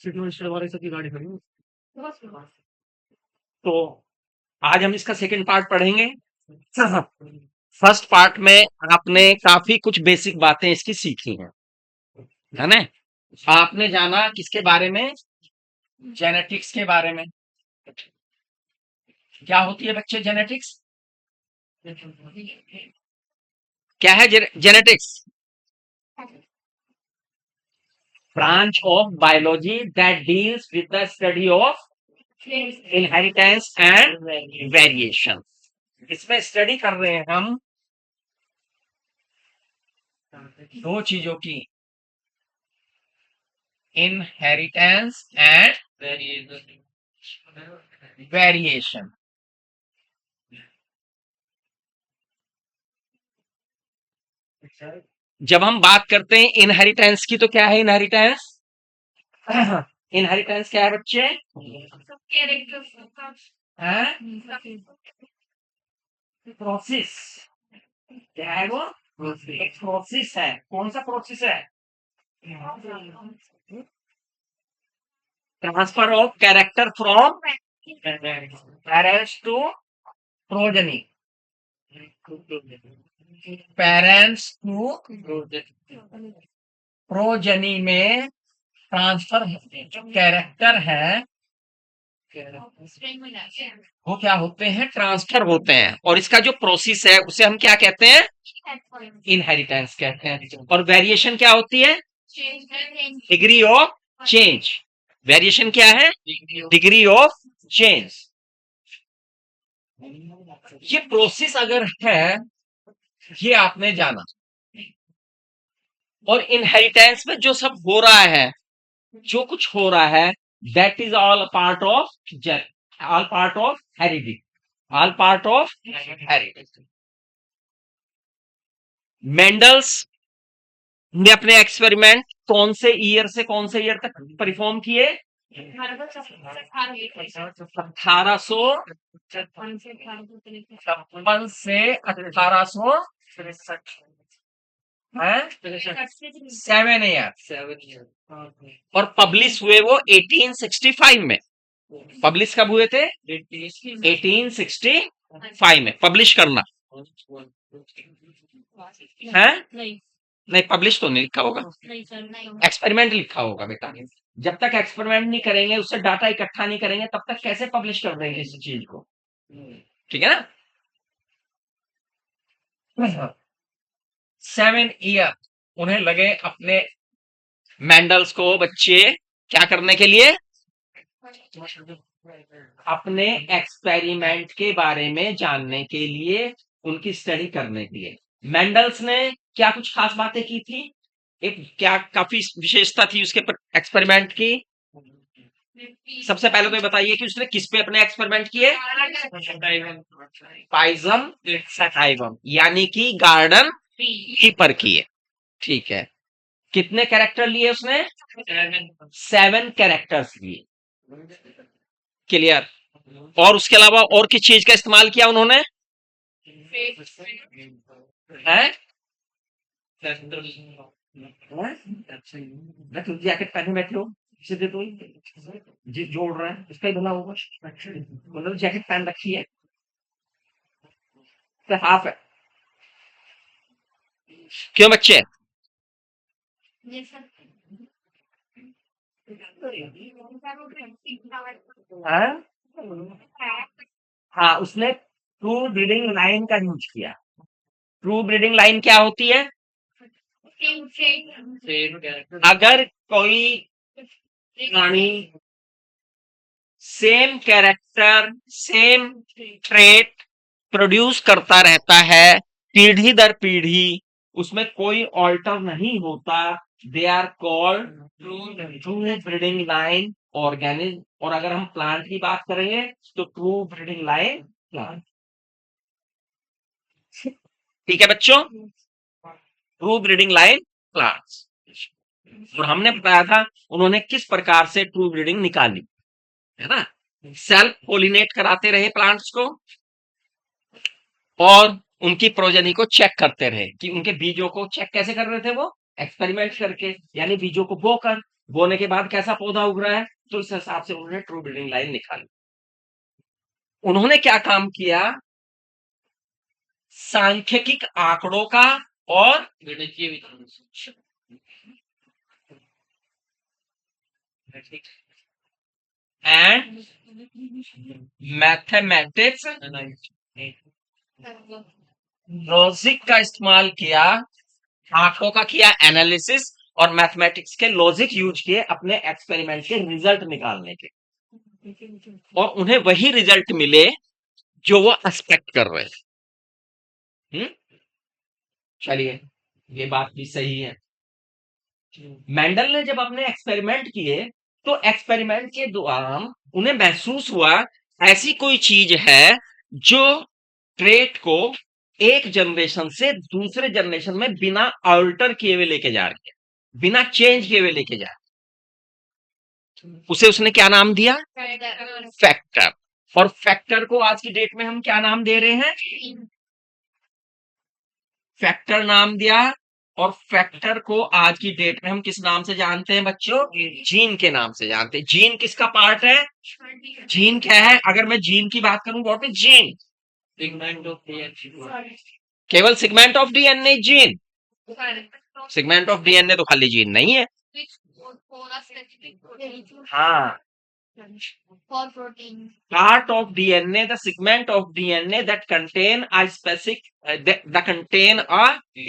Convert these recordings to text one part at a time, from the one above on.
City वाले सबकी गाड़ी खड़ी है। तो आज हम इसका सेकंड पार्ट पढ़ेंगे। फर्स्ट पार्ट में आपने काफी कुछ बेसिक बातें इसकी सीखी हैं, है ना? आपने जाना किसके बारे में? जेनेटिक्स के बारे में। क्या होती है बच्चे जेनेटिक्स? क्या है genetics? Branch of biology that deals with the study of inheritance and variation. इसमें स्टडी कर रहे हैं हम दो चीजों की, इनहेरिटेंस एंड वेरिएशन। जब हम बात करते हैं इनहेरिटेंस की, तो क्या है इनहेरिटेंस? इनहेरिटेंस क्या है बच्चे? प्रोसेस। क्या है वो? एक प्रोसेस है। कौन सा प्रोसेस है? Transfer of character from parents to progeny. Parents to progeny में ट्रांसफर जो कैरेक्टर है वो क्या होते हैं? ट्रांसफर होते हैं। और इसका जो प्रोसेस है उसे हम क्या कहते हैं? इनहेरिटेंस कहते हैं। और वेरिएशन क्या होती है? Degree of change. वेरिएशन क्या है? Degree of change. ये प्रोसेस अगर है, ये आपने जाना। और इनहेरिटेंस में जो सब हो रहा है, जो कुछ हो रहा है, that is all part of all part of heredity. All part of heredity. Mendel's ने अपने एक्सपेरिमेंट कौन से ईयर से कौन से ईयर तक परफॉर्म किए? 1856 से 1863 है, 7 ईयर। और पब्लिश हुए वो 1865 में। पब्लिश कब हुए थे? 1865 में। पब्लिश करना है? नहीं, पब्लिश तो नहीं लिखा होगा, एक्सपेरिमेंट लिखा होगा बेटा। जब तक एक्सपेरिमेंट नहीं करेंगे, उससे डाटा इकट्ठा नहीं करेंगे, तब तक कैसे पब्लिश कर देंगे इस चीज को? ठीक है ना? 7 ईयर उन्हें लगे अपने मेंडल्स को बच्चे क्या करने के लिए? अपने एक्सपेरिमेंट के बारे में जानने के लिए, उनकी स्टडी करने के लिए। मेंडल्स ने क्या कुछ खास बातें की थी? एक क्या काफी विशेषता थी उसके एक्सपेरिमेंट की? सबसे पहले तो ये बताइए कि उसने किस पे अपने एक्सपेरिमेंट किए? पाइजम सटाइवम, यानी कि गार्डन पी पर किए। ठीक है। कितने कैरेक्टर लिए उसने? 7 कैरेक्टर्स लिए। क्लियर? और उसके अलावा और किस चीज का इस्तेमाल किया उन्होंने? है? तुम जैकेट पहने बैठे हो, इसे दे दो। जी जोड़ रहा है, इसका ही भला होगा। मतलब जैकेट पहन रखी है, तो हाफ है। क्यों बच्चे? हाँ? हाँ, उसने ट्रू ब्रीडिंग लाइन का यूज किया। ट्रू ब्रीडिंग लाइन क्या होती है? अगर कोई प्राणी same character, same trait produce करता रहता है पीढ़ी दर पीढ़ी, उसमें कोई ऑल्टर नहीं होता, they are called true breeding line organism. और अगर हम प्लांट की बात करेंगे तो ट्रू ब्रीडिंग लाइन प्लांट। ठीक है बच्चों? True breeding line plants. और हमने बताया था उन्होंने किस प्रकार से ट्रू ब्रीडिंग निकाली, है ना? सेल्फ पोलिनेट कराते रहे प्लांट्स को, और उनकी प्रोजेनी को चेक करते रहे कि उनके बीजों को चेक कैसे कर रहे थे वो? एक्सपेरिमेंट करके, यानी बीजों को बोकर, बोने के बाद कैसा पौधा उग रहा है, तो इस हिसाब से उन्होंने ट्रू बिल्डिंग लाइन निकाली। उन्होंने क्या काम किया, सांख्यिक आंकड़ों का और एंड मैथमेटिक्स लॉजिक का इस्तेमाल किया, आंकड़ों का किया एनालिसिस और मैथमेटिक्स के लॉजिक यूज किए अपने एक्सपेरिमेंट के रिजल्ट निकालने के, और उन्हें वही रिजल्ट मिले जो वो एक्सपेक्ट कर रहे थे। चलिए, ये बात भी सही है। मेंडल ने जब अपने एक्सपेरिमेंट किए तो एक्सपेरिमेंट के दौरान उन्हें महसूस हुआ ऐसी कोई चीज है जो ट्रेट को एक जनरेशन से दूसरे जनरेशन में बिना अल्टर किए हुए लेके जा रही है, बिना चेंज किए हुए लेके जा रही है। उसे उसने क्या नाम दिया, फैक्टर। और फैक्टर को आज की डेट में हम क्या नाम दे रहे हैं, फैक्टर नाम दिया। और फैक्टर को आज की डेट में हम किस नाम से जानते हैं बच्चों, जीन के नाम से जानते हैं। जीन किसका पार्ट है, जीन क्या है, अगर मैं जीन की बात करूं, व्हाट इज जीन, केवल segment of DNA gene, segment of DNA तो खाली जीन नहीं है। हाँ, part of DNA, the segment of DNA that contain a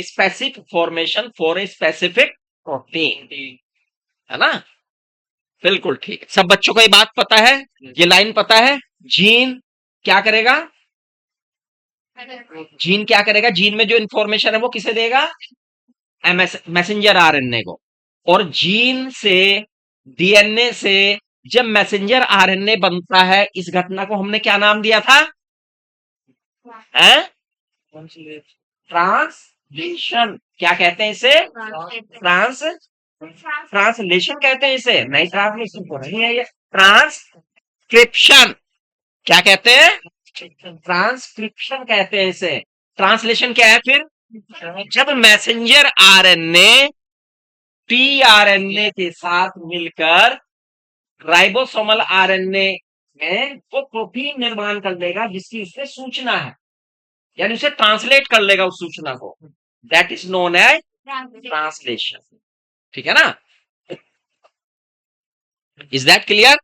specific formation for a specific protein, है ना, बिल्कुल ठीक है। सब बच्चों को ये बात पता है, ये लाइन पता है। जीन क्या करेगा, जीन क्या करेगा, जीन में जो इंफॉर्मेशन है वो किसे देगा, मैसेंजर आरएनए को। और जीन से, डीएनए से जब मैसेंजर आरएनए बनता है, इस घटना को हमने क्या नाम दिया था, ट्रांसलेशन। क्या कहते हैं इसे, ट्रांसलेशन कहते हैं इसे, नहीं ट्रांसलेशन तो नहीं है ये, ट्रांसक्रिप्शन। क्या कहते हैं, ट्रांसक्रिप्शन कहते हैं इसे। ट्रांसलेशन क्या है फिर, जब मैसेंजर आरएनए टीआरएनए के साथ मिलकर राइबोसोमल आरएनए में वो प्रोटीन निर्माण कर देगा जिसकी उससे सूचना है, यानी उसे ट्रांसलेट कर लेगा उस सूचना को, that is known as translation. ठीक है ना, इज दैट क्लियर,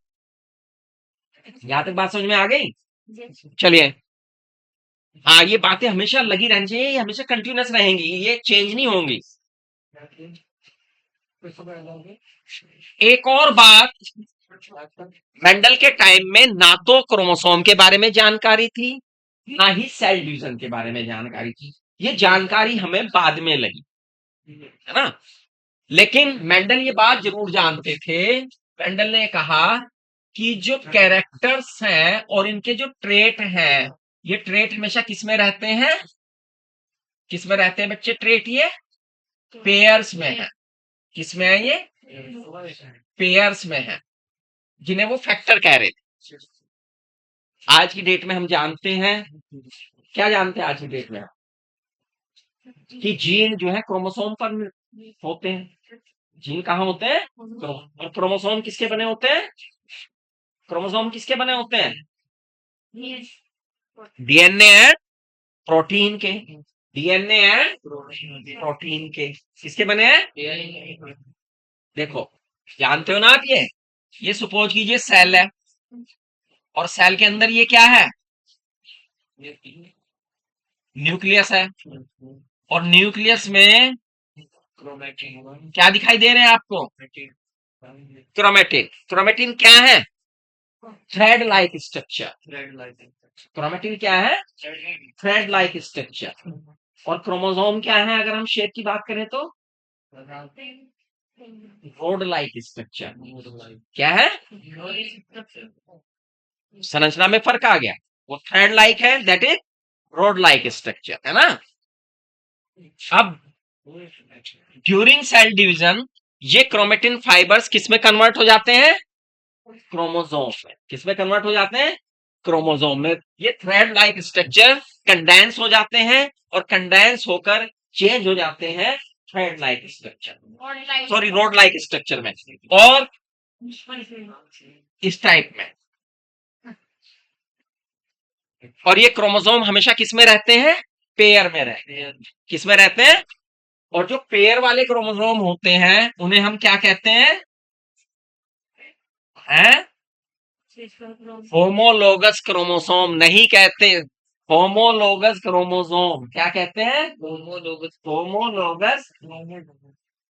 यहां तक बात समझ में आ गई। चलिए, हाँ, ये बातें हमेशा लगी रहनी चाहिए, ये हमेशा कंटिन्यूअस रहेंगी, ये चेंज नहीं होंगी। एक और बात, मेंडल के टाइम में ना तो क्रोमोसोम के बारे में जानकारी थी, ना ही सेल डिवीजन के बारे में जानकारी थी। ये जानकारी हमें बाद में लगी, है ना। लेकिन मेंडल ये बात जरूर जानते थे। मेंडल ने कहा कि जो कैरेक्टर्स हैं और इनके जो ट्रेट हैं, ये ट्रेट हमेशा किसमें रहते हैं, किसमें रहते हैं बच्चे, ट्रेट ये पेयर्स में है। किसमें है ये, पेयर्स में है, जिन्हें वो फैक्टर कह रहे थे। आज की डेट में हम जानते हैं, क्या जानते हैं आज की डेट में, कि जीन जो है क्रोमोसोम पर होते हैं। जीन कहाँ होते हैं, और क्रोमोसोम किसके बने होते हैं, क्रोमोसोम किसके बने होते हैं, डीएनए एंड प्रोटीन के, डीएनए एंड प्रोटीन के किसके बने हैं। देखो, जानते हो ना आप, ये सपोज कीजिए सेल है, और सेल के अंदर ये क्या है, न्यूक्लियस है, और न्यूक्लियस में क्या दिखाई दे रहे हैं आपको, क्रोमेटिन। क्रोमेटिन क्या है, थ्रेड लाइक स्ट्रक्चर। क्रोमेटिन क्या है, थ्रेड लाइक स्ट्रक्चर। और क्रोमोसोम क्या है, अगर हम शेप की बात करें तो रोड लाइक स्ट्रक्चर। क्या है, संरचना में फर्क आ गया, वो थ्रेड लाइक है, that is road like structure, है ना। अब ड्यूरिंग सेल डिवीजन ये क्रोमेटिन फाइबर्स किसमें कन्वर्ट हो जाते हैं, क्रोमोसोम में। किसमें कन्वर्ट हो जाते हैं, क्रोमोसोम में। ये थ्रेड लाइक स्ट्रक्चर कंडेंस हो जाते हैं, और कंडेंस होकर चेंज हो जाते हैं thread like structure, sorry road like structure में, और इस टाइप में। और ये क्रोमोसोम हमेशा किस में रहते हैं? पेयर में रहते हैं। किस में रहते हैं? और जो पेयर वाले क्रोमोसोम होते हैं उन्हें हम क्या कहते हैं? हैं? होमोलोगस क्रोमोसोम नहीं कहते, होमोलोगस क्रोमोसोम क्या कहते हैं? Homologous, homologous.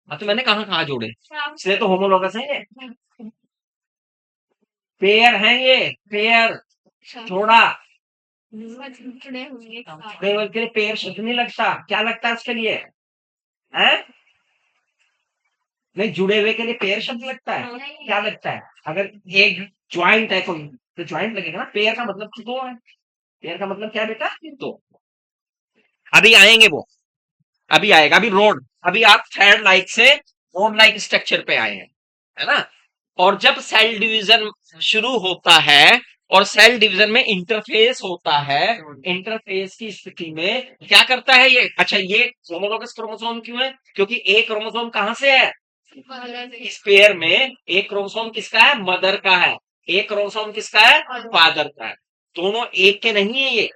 हाँ तो मैंने कहा कहा जोड़े, इसलिए तो होमोलोगस है ये, पेयर है ये, पेयर जोड़ा। जुड़े हुए के लिए पेयर शब्द नहीं लगता, क्या लगता है उसके लिए? है नहीं, जुड़े हुए के लिए पेयर शब्द लगता है, क्या लगता है? अगर एक ज्वाइंट है कोई तो ज्वाइंट लगेगा ना, पेयर का मतलब तो दो है, पेयर का मतलब क्या है बेटा? दो। अभी आएंगे वो, अभी आएगा, अभी रोड, अभी आप थ्रेड लाइक से रोड लाइक स्ट्रक्चर पे आए हैं, है ना? और जब सेल डिवीजन शुरू होता है और सेल डिवीजन में इंटरफेस होता है, इंटरफेस की स्थिति में क्या करता है ये? अच्छा, ये होमोलोगस क्रोमोसोम क्यों है? क्योंकि एक क्रोमोसोम कहां से है? इस पेयर में एक क्रोमोसोम किसका है? मदर का है। एक क्रोमोसोम किसका है? फादर का है। दोनों एक के नहीं है ये।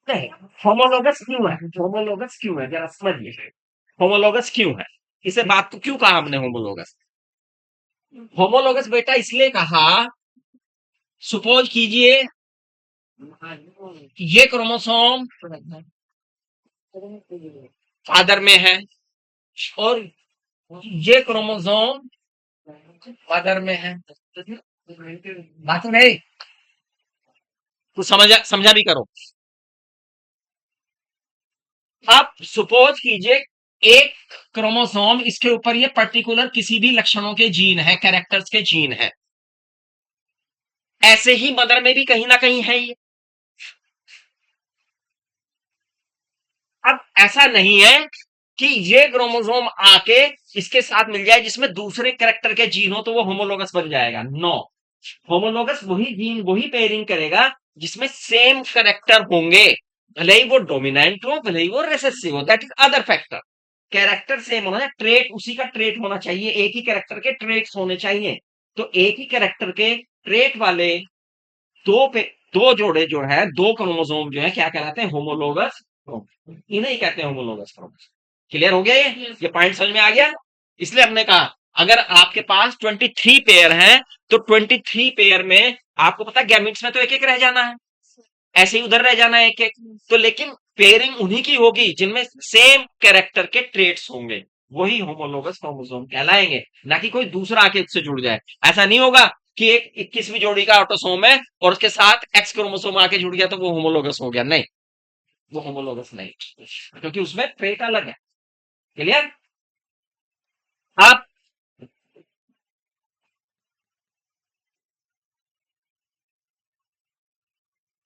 नहीं, होमोलोगस क्यों है? होमोलोगस क्यों है जरा समझिए, होमोलोगस क्यों है? इसे बात को क्यों कहा हमने होमोलोगस? होमोलोगस बेटा इसलिए कहा, सपोज कीजिए कि ये क्रोमोसोम फादर में है और ये क्रोमोसोम मदर में है। बात नहीं, कुछ समझा समझा भी करो। आप सपोज कीजिए एक क्रोमोसोम, इसके ऊपर ये पर्टिकुलर किसी भी लक्षणों के जीन है, कैरेक्टर्स के जीन है, ऐसे ही मदर में भी कहीं ना कहीं है ये। अब ऐसा नहीं है कि ये क्रोमोसोम आके इसके साथ मिल जाए जिसमें दूसरे कैरेक्टर के जीन हो तो वो होमोलोगस बन जाएगा। नो, होमोलोगस वही जीन, वही पेयरिंग करेगा जिसमें सेम कैरेक्टर होंगे, भले ही वो डोमिनेंट हो, भले ही वो रिसेसिव हो, that is other factor. Character same होना, ट्रेट उसी का ट्रेट होना चाहिए, एक ही कैरेक्टर के ट्रेट्स होने चाहिए। तो एक ही कैरेक्टर के ट्रेट वाले दो पे दो जोड़े जो है, दो क्रोमोसोम जो है, क्या कहलाते हैं? Homologous chromosome. इन्हें ही कहते हैं होमोलोगस क्रोमोसोम। क्लियर हो गया ये पॉइंट समझ में आ गया? इसलिए हमने कहा अगर आपके पास 23 पेयर हैं तो 23 पेयर में आपको पता है गैमेट्स में तो एक एक रह जाना है, ऐसे ही उधर रह जाना है एक एक। तो लेकिन पेयरिंग उन्हीं की होगी जिनमें सेम कैरेक्टर के ट्रेट्स होंगे, वही होमोलोगस क्रोमोसोम कहलाएंगे, ना कि कोई दूसरा आके इससे जुड़ जाए। ऐसा नहीं होगा कि एक 21वीं जोड़ी का ऑटोसोम है और उसके साथ एक्स क्रोमोसोम आके जुड़ गया तो वो होमोलोगस हो गया, नहीं, वो होमोलोगस नहीं, क्योंकि उसमें ट्रेट अलग है। क्लियर? आप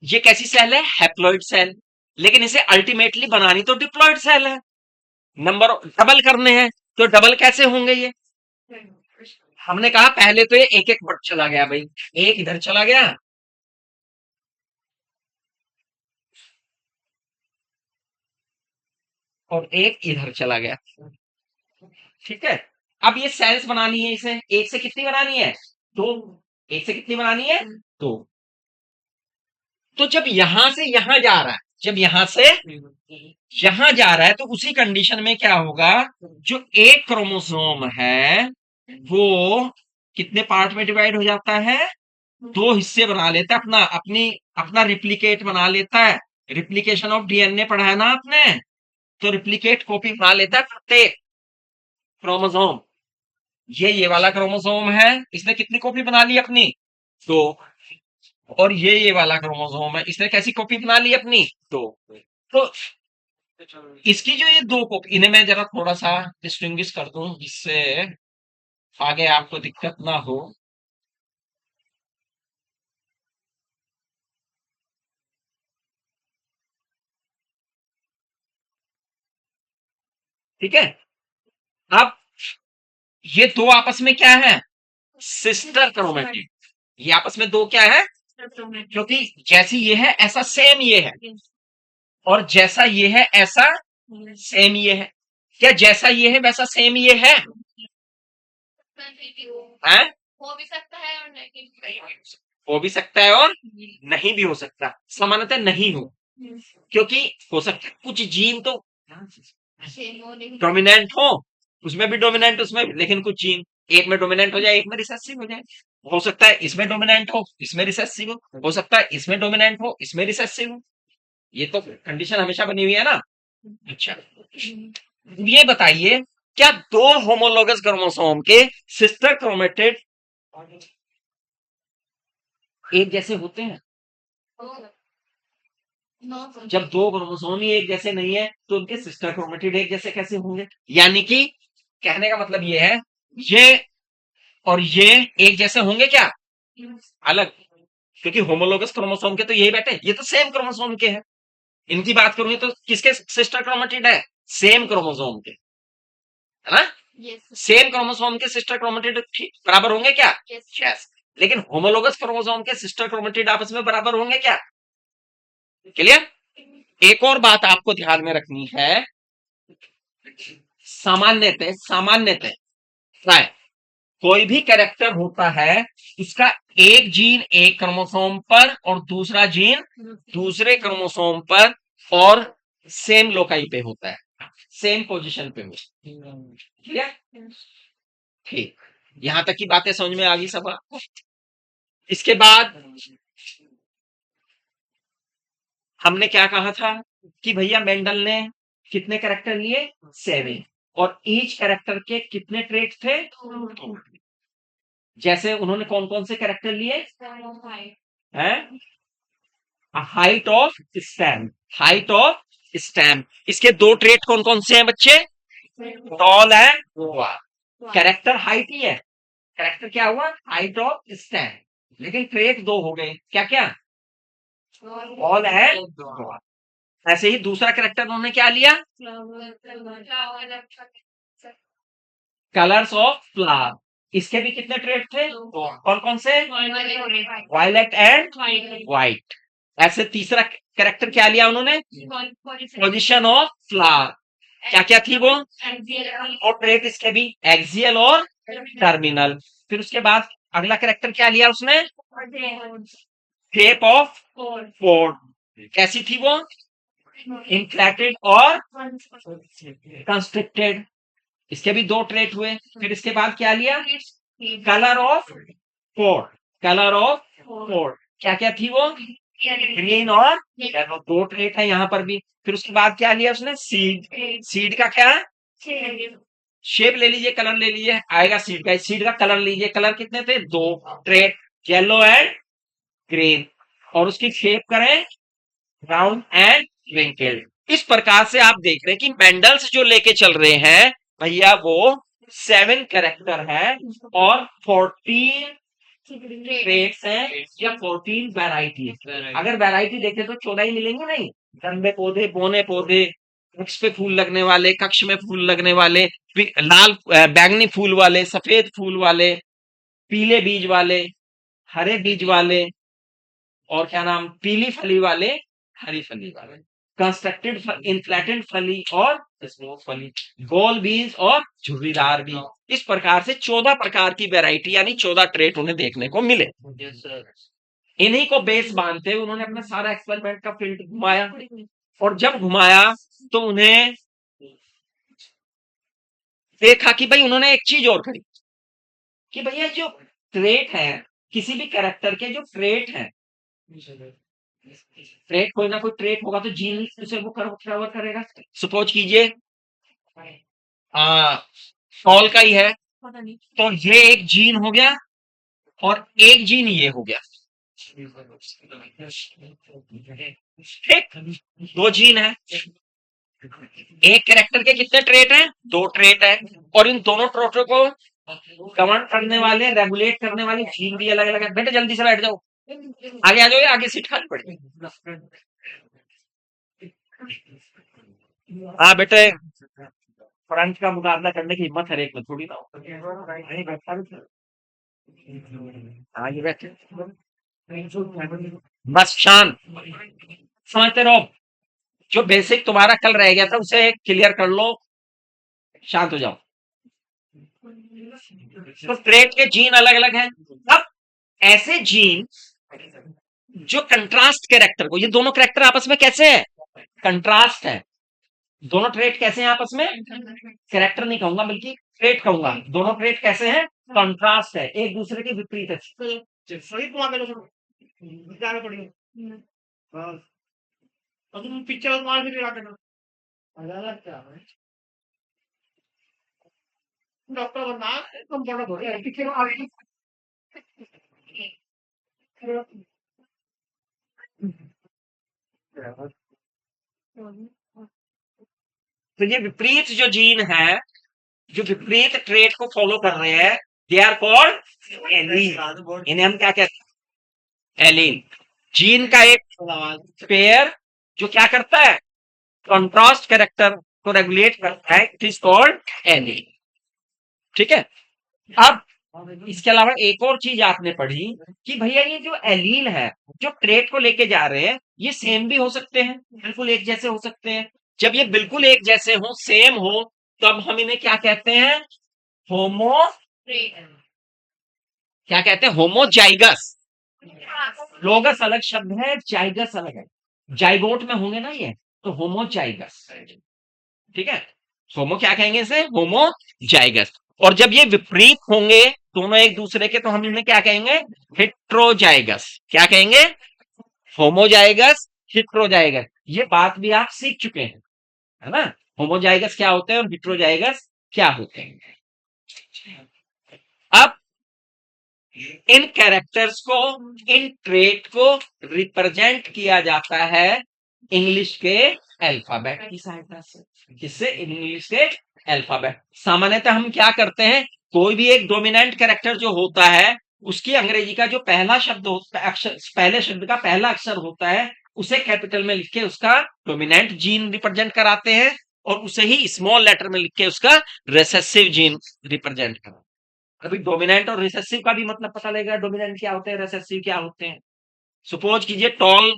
ये कैसी सेल है? Haploid cell. लेकिन इसे अल्टीमेटली बनानी तो डिप्लॉइड सेल है, नंबर डबल करने हैं, तो डबल कैसे होंगे ये? हमने कहा पहले तो ये एक एक बढ़ चला गया भाई, एक इधर चला गया और एक इधर चला गया, ठीक है? अब ये सेल्स बनानी है, इसे एक से कितनी बनानी है? दो। एक से कितनी बनानी है? दो। तो जब यहां से यहां जा रहा है, जब यहां से यहां जा रहा है तो उसी कंडीशन में क्या होगा? जो एक क्रोमोसोम है वो कितने पार्ट में डिवाइड हो जाता है? दो हिस्से बना लेता है, अपना अपनी अपना रिप्लिकेट बना लेता है। रिप्लिकेशन ऑफ डीएनए पढ़ा है ना आपने? तो रिप्लिकेट कॉपी बना लेता है प्रत्येक क्रोमोसोम। ये वाला क्रोमोसोम है, इसने कितनी कॉपी बना ली अपनी? दो। और ये वाला क्रोमोसोम है, इसने कैसी कॉपी बना ली अपनी? दो। तो इसकी जो ये दो कॉपी, इन्हें मैं जरा थोड़ा सा डिस्टिंग्विश कर दूं जिससे आगे आपको दिक्कत ना हो। ठीक है? अब ये दो आपस में क्या है? Sister chromatid. ये आपस में दो क्या है? क्योंकि जैसी ये है ऐसा सेम ये है, और जैसा ये है ऐसा सेम ये है। क्या जैसा ये है वैसा सेम ये है? हैं? हो भी सकता है और नहीं भी हो भी सकता है और नहीं भी हो सकता। सामान्यतः नहीं हो, क्योंकि हो सकता है कुछ जीन तो डोमिनेंट उसमें भी डोमिनेंट उसमें भी, लेकिन कुछ जीन एक में डोमिनेंट हो जाए एक में रिसेसिव हो जाए। हो सकता है इसमें डोमिनेंट हो इसमें रिसेसिव हो सकता है इसमें डोमिनेंट हो इसमें रिसेसिव हो। ये तो कंडीशन हमेशा बनी हुई है ना। अच्छा, ये बताइए, क्या दो होमोलोगस क्रोमोसोम के सिस्टर क्रोमेटिड एक जैसे होते हैं? जब दो क्रोमोसोम ही एक जैसे नहीं है तो उनके सिस्टर क्रोमेटिड एक जैसे कैसे होंगे? यानी कि कहने का मतलब ये है, ये और ये एक जैसे होंगे क्या? अलग। क्योंकि होमोलोगस क्रोमोसोम के तो यही बैठे, ये तो सेम क्रोमोसोम के हैं। इनकी बात करूंगी तो किसके सिस्टर क्रोमेटिड है? सेम क्रोमोसोम के, है ना? सेम क्रोमोसोम के सिस्टर क्रोमेटिड बराबर होंगे क्या? यस। लेकिन होमोलोगस क्रोमोसोम के सिस्टर क्रोमेटिड आपस में बराबर होंगे क्या? क्लियर? एक और बात आपको ध्यान में रखनी है, सामान्यतः राय कोई भी कैरेक्टर होता है, उसका एक जीन एक क्रोमोसोम पर और दूसरा जीन दूसरे क्रोमोसोम पर और सेम लोकाई पे होता है, सेम पोजीशन पे होता है। क्लियर? ठीक, यहां तक की बातें समझ में आ गई सब आपको? इसके बाद हमने क्या कहा था कि भैया मेंडल ने कितने कैरेक्टर लिए? 7। और ईच कैरेक्टर के कितने ट्रेट थे? 2। जैसे उन्होंने कौन कौन से कैरेक्टर लिए हैं? Height of stem, height of stem, इसके दो ट्रेट कौन कौन से हैं बच्चे? टॉल एंड कैरेक्टर हाइट ही है, कैरेक्टर क्या हुआ? हाइट ऑफ स्टैम, लेकिन ट्रेट दो हो गए, क्या क्या? Tall and. ऐसे ही दूसरा कैरेक्टर उन्होंने क्या लिया? कलर्स ऑफ फ्लावर, इसके भी कितने ट्रेट थे? कौन कौन से? Violet and white. ऐसे तीसरा कैरेक्टर क्या लिया उन्होंने? पोजीशन ऑफ फ्लावर, क्या क्या थी वो? और ट्रेट इसके भी एक्सियल और टर्मिनल। फिर उसके बाद अगला कैरेक्टर क्या लिया उसने? शेप ऑफ पोर्ट, कैसी थी वो? इन्फ्लेटेड और कंस्ट्रिक्टेड, इसके भी दो ट्रेट हुए। फिर इसके बाद क्या लिया? Colour of port, colour of port, क्या क्या थी वो? ग्रीन और येलो, दो ट्रेट है यहाँ पर भी। फिर उसके बाद क्या लिया उसने? सीड, सीड का क्या? शेप ले लीजिए, कलर ले लीजिए, आएगा सीड का। सीड का कलर लीजिए, कलर कितने थे? दो ट्रेट, येलो एंड ग्रीन। और उसकी शेप करें राउंड एंड विंकेल्ड। इस प्रकार से आप देख रहे हैं कि मेंडल्स जो लेके चल रहे हैं भैया, वो 7 कैरेक्टर है और 14 ट्रेट्स हैं या 14 वैरायटी। अगर वैरायटी देखें तो 14 ही मिलेंगे नहीं, लंबे पौधे, बोने पौधे, वृक्ष पे फूल लगने वाले, कक्ष में फूल लगने वाले, लाल बैंगनी फूल वाले, सफेद फूल वाले, पीले बीज वाले, हरे बीज वाले, और क्या नाम, पीली फली वाले, हरी फली वाले, कंस्ट्रक्टेड इनफ्लैटेड फली और स्मूथ फली, गोल बीज और झुर्रीदार बीज। इस प्रकार से 14 प्रकार की वैरायटी यानी 14 ट्रेट उन्हें देखने को मिले। इन्हीं को बेस मानते हुए उन्होंने अपना सारा एक्सपेरिमेंट का फील्ड घुमाया, और जब घुमाया तो उन्हें देखा कि भाई, उन्होंने एक चीज और करी कि भैया जो ट्रेट है, किसी भी कैरेक्टर के जो ट्रेट है, ट्रेट कोई ना कोई ट्रेट होगा तो जीन उसे वो कवर करेगा। सपोज कीजिए टॉल का ही है, तो ये एक जीन हो गया और एक जीन ये हो गया, ठीक? दो जीन है, एक कैरेक्टर के कितने ट्रेट हैं? दो ट्रेट है, और इन दोनों ट्रेटों को गवर्न करने वाले, रेगुलेट करने वाली जीन भी अलग अलग है। बेटे जल्दी से बैठ जाओ, आगे आ जाओ, आगे सीट खाली पड़ी। हाँ बेटे, फ्रंट का मुकाबला करने की हिम्मत हर एक में थोड़ी ना हो। नहीं बैठा भी, आगे बैठे, बस शांत, समझते रहो। जो बेसिक तुम्हारा कल रह गया था उसे क्लियर कर लो, शांत हो जाओ। तो ट्रेट के जीन अलग अलग हैं। अब ऐसे जीन जो कंट्रास्ट कैरेक्टर को, ये दोनों कैरेक्टर आपस में कैसे है, कंट्रास्ट है। दोनों ट्रेट कैसे हैं आपस में, कैरेक्टर नहीं कहूंगा बल्कि ट्रेट कहूंगा, दोनों ट्रेट कैसे हैं, कंट्रास्ट है, एक दूसरे के विपरीत है। सही तुम्हारा पड़ी तुम पिक्चर मार के डॉक्टर बनना तुम बड़ा थोड़ी है पिक्चर आगे। तो ये विपरीत जो जीन है, जो विपरीत ट्रेट को फॉलो कर रहे हैं, दे आर कॉल्ड एलीन। इन्हें हम क्या कहते हैं, एलीन। जीन का एक पेयर जो क्या करता है, कंट्रास्ट कैरेक्टर को रेगुलेट करता है, इट इज कॉल्ड एलीन। ठीक है। अब इसके अलावा एक और चीज आपने पढ़ी कि भैया ये जो एलील है, जो ट्रेट को लेके जा रहे हैं, ये सेम भी हो सकते हैं, बिल्कुल एक जैसे हो सकते हैं। जब ये बिल्कुल एक जैसे हो, सेम हो, तब हम इन्हें क्या कहते हैं, होमो, क्या कहते हैं, होमोजाइगस। लोगस अलग शब्द है, जाइगस अलग है। जाइगोट में होंगे ना ये, तो होमोजाइगस। ठीक है, होमो क्या कहेंगे इसे, होमोजाइगस। और जब ये विपरीत होंगे दोनों एक दूसरे के, तो हम इन्हें क्या कहेंगे, हेट्रोजाइगस। क्या कहेंगे, होमोजाइगस, हेट्रोजाइगस। ये बात भी आप सीख चुके हैं, है ना, होमोजाइगस क्या होते हैं और हेट्रोजाइगस क्या होते हैं। अब इन कैरेक्टर्स को, इन ट्रेट को रिप्रेजेंट किया जाता है इंग्लिश के अल्फाबेट की सहायता से। किससे, इंग्लिश के अल्फाबेट। सामान्यतः हम क्या करते हैं, कोई भी एक डोमिनेंट कैरेक्टर जो होता है, उसकी अंग्रेजी का जो पहला शब्द होता है, अक्षर, पहले शब्द का पहला अक्षर होता है, उसे कैपिटल में लिख के उसका डोमिनेंट जीन रिप्रेजेंट कराते हैं, और उसे ही स्मॉल लेटर में लिख के उसका रिसेसिव जीन रिप्रेजेंट कराते हैं। अभी डोमिनेंट और रिसेसिव का भी मतलब पता लगेगा, डोमिनेंट क्या होते हैं, रिसेसिव क्या होते हैं। सपोज कीजिए टॉल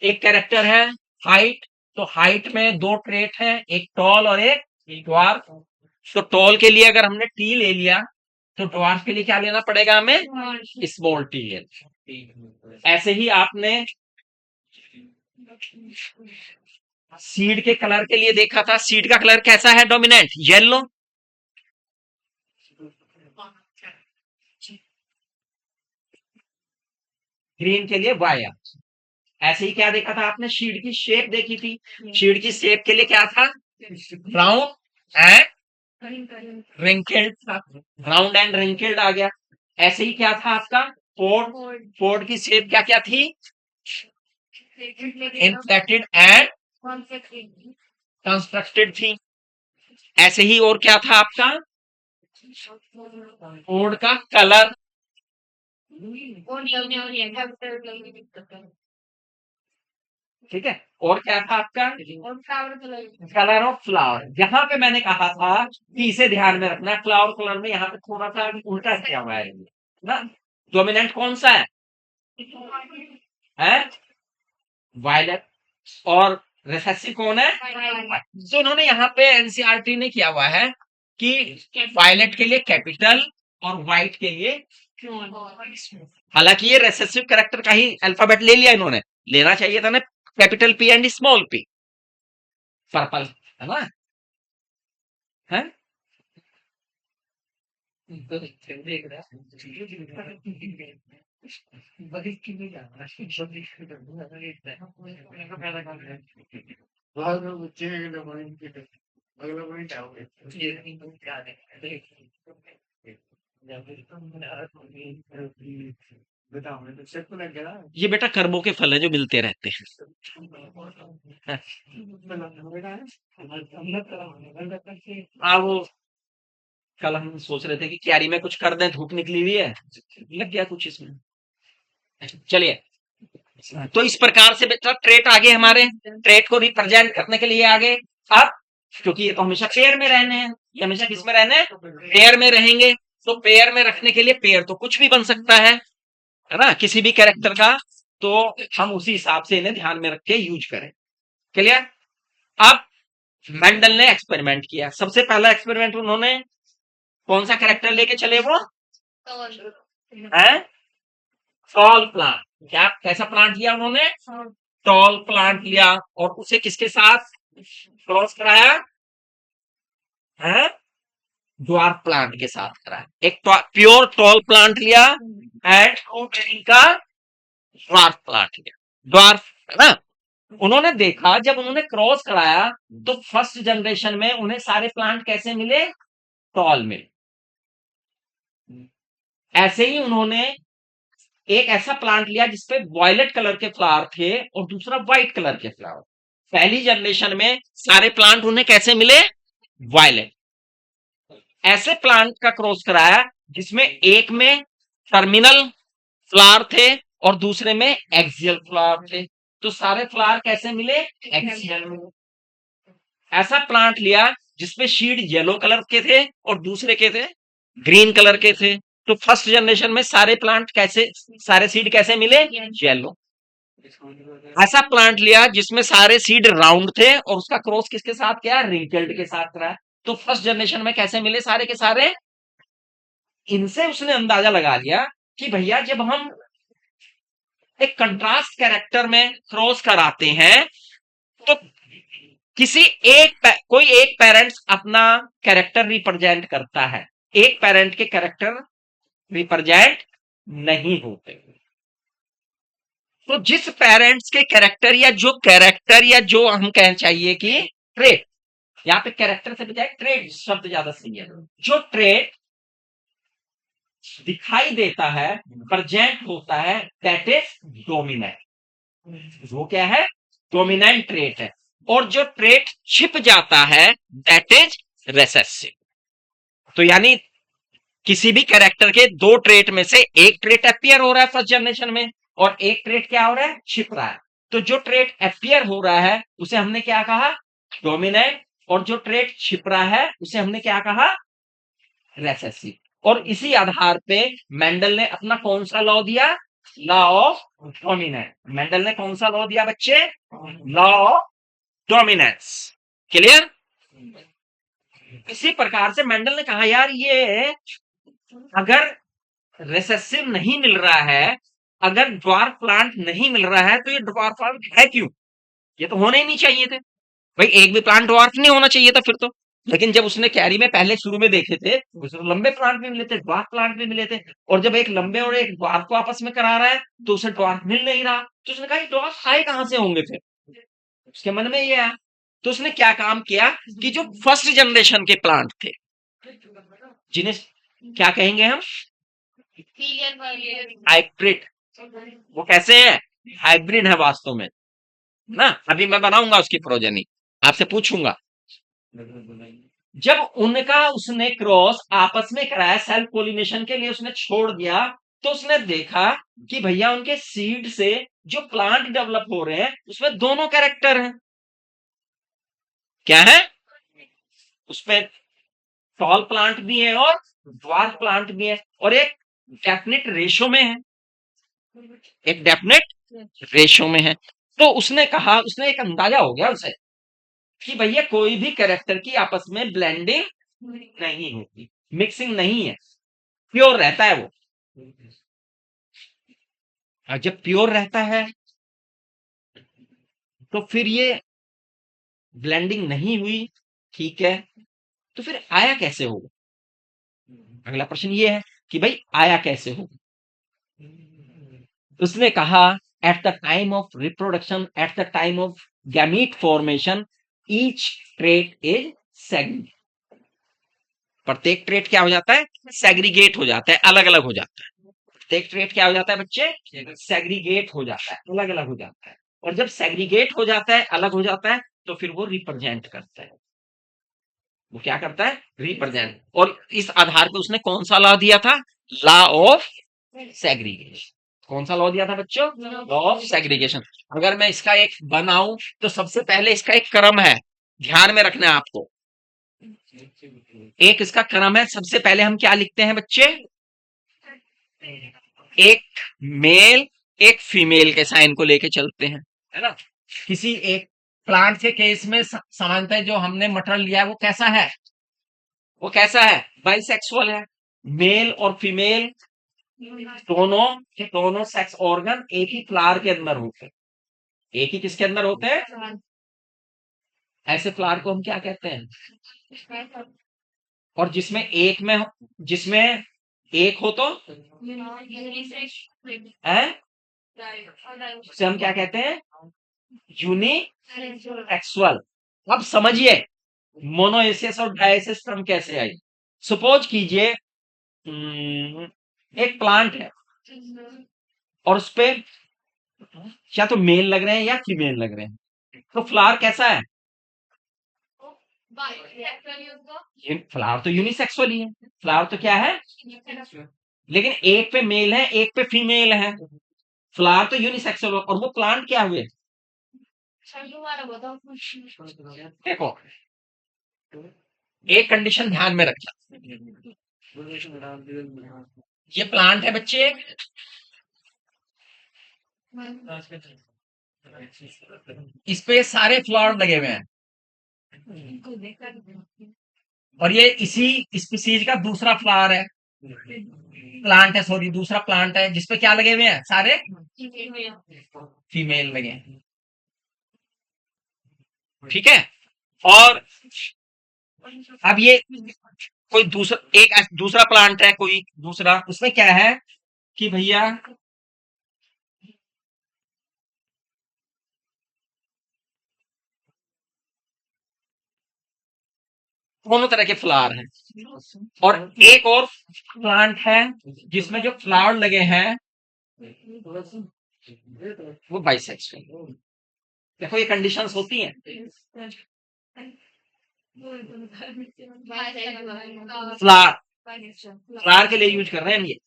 एक कैरेक्टर है, हाइट, तो हाइट में दो ट्रेट है, एक टॉल और एक ड्वार्फ। तो टॉल के लिए अगर हमने टी ले लिया, तो ड्वार्फ के लिए क्या लेना पड़ेगा हमें, स्मॉल टी लेना। ऐसे ही आपने सीड के कलर के लिए देखा था, सीड का कलर कैसा है, डोमिनेंट, येलो। ग्रीन के लिए वाया। ऐसे ही क्या देखा था आपने, शीट की शेप देखी थी, शीट की शेप के लिए क्या था, राउंड एंड रिंकल्ड था, राउंड एंड रिंकल्ड आ गया। ऐसे ही क्या था आपका पोर्ट, पोर्ट की शेप क्या क्या थी, इनफ्लेटेड एंड कंस्ट्रक्टेड थी। ऐसे ही और क्या था आपका, पोर्ट का कलर, ठीक है, और क्या था आपका, कलर ऑफ फ्लावर। यहाँ पे मैंने कहा था कि इसे ध्यान में रखना, फ्लावर कलर में यहाँ पे थोड़ा सा उल्टा किया हुआ है ना। डोमिनेंट कौन सा है वायलेट, और रिसेसिव कौन है, तो उन्होंने यहाँ पे एनसीईआरटी ने किया हुआ है कि वायलेट के लिए कैपिटल और व्हाइट के लिए, हालांकि ये रिसेसिव कैरेक्टर का ही अल्फाबेट ले लिया इन्होंने, लेना चाहिए था ना capital P and small P, purple, है ना, है। ये बेटा कर्मों के फल है जो मिलते रहते हैं। हाँ, वो कल हम सोच रहे थे कि क्यारी में कुछ कर दें, धूप निकली हुई है, लग गया कुछ इसमें। चलिए, तो इस प्रकार से बेटा ट्रेट आगे, हमारे ट्रेट को रिप्रेजेंट करने के लिए आगे। अब क्योंकि ये तो हमेशा पेयर में रहने हैं, ये हमेशा किस में रहने हैं, पेयर में रहेंगे। तो पेयर में रखने के लिए, पेयर तो कुछ भी बन सकता है ना, किसी भी कैरेक्टर का, तो हम उसी हिसाब से इन्हें ध्यान में रख के यूज करें। क्लियर। अब मेंडल ने एक्सपेरिमेंट किया, सबसे पहला एक्सपेरिमेंट उन्होंने कौन सा कैरेक्टर लेके चले, वो है टॉल प्लांट। क्या कैसा प्लांट लिया उन्होंने, टॉल प्लांट लिया, और उसे किसके साथ क्रॉस कराया है, ड्वार्फ प्लांट के साथ कराया। एक प्योर टॉल प्लांट लिया एंड का ड्वार्फ प्लांट लिया, ड्वार्फ है ना। उन्होंने देखा जब उन्होंने क्रॉस कराया तो फर्स्ट जनरेशन में उन्हें सारे प्लांट कैसे मिले, टॉल मिले। ऐसे ही उन्होंने एक ऐसा प्लांट लिया जिसपे वॉयलेट कलर के फ्लावर थे और दूसरा व्हाइट कलर के फ्लावर। पहली जनरेशन में सारे प्लांट उन्हें कैसे मिले, वॉयलेट। ऐसे प्लांट का क्रॉस कराया जिसमें एक में टर्मिनल फ्लावर थे और दूसरे में एक्सियल फ्लावर थे, तो सारे फ्लावर कैसे मिले, एक्सियल मिले। ऐसा प्लांट लिया जिसमें शीड येलो कलर के थे और दूसरे के थे ग्रीन कलर के थे, तो फर्स्ट जनरेशन में सारे प्लांट कैसे, सारे सीड कैसे मिले, येलो। ऐसा प्लांट लिया जिसमें सारे सीड राउंड थे और उसका क्रॉस किसके साथ किया, रिंकल्ड के साथ करा, तो फर्स्ट जनरेशन में कैसे मिले सारे के सारे। इनसे उसने अंदाजा लगा लिया कि भैया जब हम एक कंट्रास्ट कैरेक्टर में क्रॉस कराते हैं तो किसी कोई एक पेरेंट्स अपना कैरेक्टर रिप्रेजेंट करता है, एक पेरेंट के कैरेक्टर रिप्रेजेंट नहीं होते। तो जिस पेरेंट्स के कैरेक्टर या जो हम कहना चाहिए कि ट्रेट, यहाँ पे कैरेक्टर से बजाय ट्रेट शब्द ज्यादा सही है, जो ट्रेट दिखाई देता है, प्रेजेंट होता है, दैट इज डोमिनेंट। वो क्या है, डोमिनेंट ट्रेट है। और जो ट्रेट छिप जाता है दैट इज रेसेसिव। तो यानी किसी भी कैरेक्टर के दो ट्रेट में से एक ट्रेट अपीयर हो रहा है फर्स्ट जनरेशन में और एक ट्रेट क्या हो रहा है, छिप रहा है। तो जो ट्रेट अपीयर हो रहा है उसे हमने क्या कहा, डोमिनेंट, और जो ट्रेट छिप रहा है उसे हमने क्या कहा, रेसेसिव। और इसी आधार पे मेंडल ने अपना कौन सा लॉ दिया, लॉ ऑफ डोमिनेंस। मेंडल ने कौन सा लॉ दिया बच्चे, लॉ ऑफ डोमिनेंस। क्लियर। इसी प्रकार से मेंडल ने कहा यार ये अगर रिसेसिव नहीं मिल रहा है, अगर ड्वार्फ प्लांट नहीं मिल रहा है तो ये ड्वार्फ प्लांट है क्यों, ये तो होने ही नहीं चाहिए थे भाई, एक भी प्लांट ड्वार्फ नहीं होना चाहिए था फिर तो। लेकिन जब उसने कैरी में पहले शुरू में देखे थे उसमें लंबे प्लांट भी मिले थे, ड्वार्फ प्लांट भी मिले थे, और जब एक लंबे और एक ड्वार्फ को आपस में करा रहा है तो उसे ड्वार्फ मिल नहीं रहा, तो उसने कहा ड्वार्फ आए कहां से होंगे फिर, उसके मन में ये आया। तो उसने क्या काम किया कि जो फर्स्ट जनरेशन के प्लांट थे जिन्हें क्या कहेंगे हम, हाइब्रिड, वो कैसे है, हाइब्रिड है वास्तव में ना। अभी मैं बनाऊंगा उसकी प्रोजेनी, आपसे पूछूंगा। जब उनका उसने क्रॉस आपस में कराया सेल्फ पोलिनेशन के लिए उसने छोड़ दिया, तो उसने देखा कि भैया उनके सीड से जो प्लांट डेवलप हो रहे हैं उसमें दोनों कैरेक्टर हैं, क्या है, उसमें टॉल प्लांट भी है और ड्वार्फ प्लांट भी है, और एक डेफिनेट रेशो में है, एक डेफिनेट रेशो में है। तो उसने कहा, उसने एक अंदाजा हो गया उसे कि भैया कोई भी कैरेक्टर की आपस में ब्लेंडिंग नहीं होती, मिक्सिंग नहीं है, प्योर रहता है वो। और जब प्योर रहता है तो फिर ये ब्लेंडिंग नहीं हुई, ठीक है, तो फिर आया कैसे होगा, अगला प्रश्न ये है कि भाई आया कैसे होगा। उसने कहा at the time of reproduction, at the time of gamete formation, each trait is segregate. प्रत्येक ट्रेट क्या हो जाता है, सेग्रीगेट हो जाता है, अलग अलग हो जाता है। प्रत्येक ट्रेट क्या हो जाता है बच्चे, सेग्रीगेट हो जाता है, अलग अलग हो जाता है। और जब सेग्रीगेट हो जाता है, अलग हो जाता है, तो फिर वो रिप्रेजेंट करता है, वो क्या करता है, रिप्रेजेंट। और इस आधार पर उसने कौन सा लॉ दिया था, लॉ ऑफ सेग्रीगेशन। कौन सा लॉ दिया था बच्चों, लॉ ऑफ सेग्रीगेशन। अगर मैं इसका एक बनाऊं तो सबसे पहले इसका एक क्रम है, ध्यान में रखना है आपको, एक इसका क्रम है। सबसे पहले हम क्या लिखते हैं बच्चे, एक मेल एक फीमेल के साइन को लेके चलते हैं, है ना। किसी एक प्लांट के केस में सामान्यतः जो हमने मटेरियल लिया है वो कैसा है, वो कैसा है, बाइसेक्सुअल है। मेल और फीमेल दोनों दोनों सेक्स ऑर्गन एक ही फ्लावर के अंदर होते हैं, एक ही किसके अंदर होते हैं, ऐसे फ्लावर को हम क्या कहते हैं, और जिसमें एक हो तो है, उसे हम क्या कहते हैं, यूनिसेक्सुअल। अब समझिए मोनोएसियस और डायसियस टर्म कैसे आई। सपोज कीजिए एक प्लांट है और उस पे या तो मेल लग रहे हैं या फीमेल लग रहे हैं, तो फ्लावर कैसा है, फ्लावर तो यूनिसेक्सुअल ही है, फ्लावर तो क्या है, लेकिन एक पे मेल है एक पे फीमेल है, फ्लावर तो यूनिसेक्सुअल और वो प्लांट क्या हुए, देखो एक कंडीशन ध्यान में रखना, ये प्लांट है बच्चे, इस पे सारे फ्लावर लगे हुए हैं, और ये इसी स्पीसीज का दूसरा फ्लावर है, प्लांट है, सॉरी दूसरा प्लांट है जिसपे क्या लगे हुए हैं, सारे फीमेल लगे हैं, ठीक है। और अब ये कोई दूसरा प्लांट है, कोई दूसरा, उसमें क्या है कि भैया दोनों तरह के फ्लावर हैं, और एक और प्लांट है जिसमें जो फ्लावर लगे हैं वो बाइसेक्सुअल। देखो ये कंडीशंस होती हैं, फ्लावर फ्लावर के लिए यूज कर रहे हैं हम ये,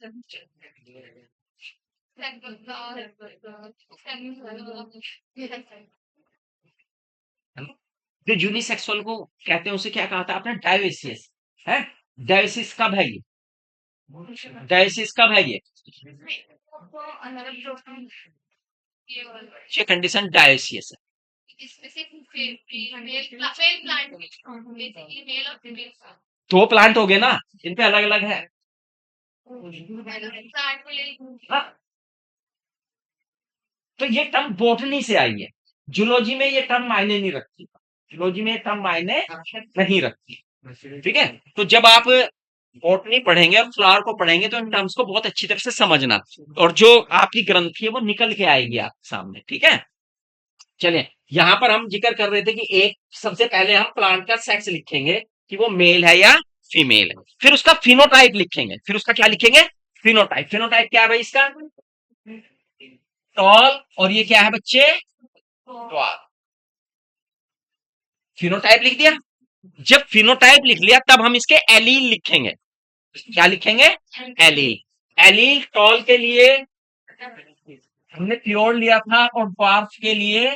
जो यूनिसेक्सुअल को कहते हैं उसे क्या कहा था आपने, डायोसिस है। डायोसिस कब है ये, डायोसिस कब है ये कंडीशन डायोसिस है। दो प्लांट हो गए ना, इन पे अलग अलग है, हाँ? तो ये टर्म बोटनी से आई है, जूलॉजी में ये टर्म मायने नहीं रखती, जूलॉजी में ये टर्म मायने नहीं रखती, ठीक है। तो जब आप बॉटनी पढ़ेंगे और फ्लावर को पढ़ेंगे तो इन टर्म्स को बहुत अच्छी तरह से समझना, और जो आपकी ग्रंथि है वो निकल के आएगी आपके सामने, ठीक है। चलिए यहां पर हम जिक्र कर रहे थे कि एक सबसे पहले हम प्लांट का सेक्स लिखेंगे कि वो मेल है या फीमेल है, फिर उसका फिनोटाइप लिखेंगे, फिर उसका क्या लिखेंगे, फिनोटाइप। फिनोटाइप क्या है भाई इसका, टॉल, और ये क्या है बच्चे, ड्वार्फ। फिनोटाइप लिख दिया, जब फिनोटाइप लिख लिया तब हम इसके एलील लिखेंगे, क्या लिखेंगे, एलील। एलील टॉल के लिए हमने प्योर लिया था और ड्वार्फ के लिए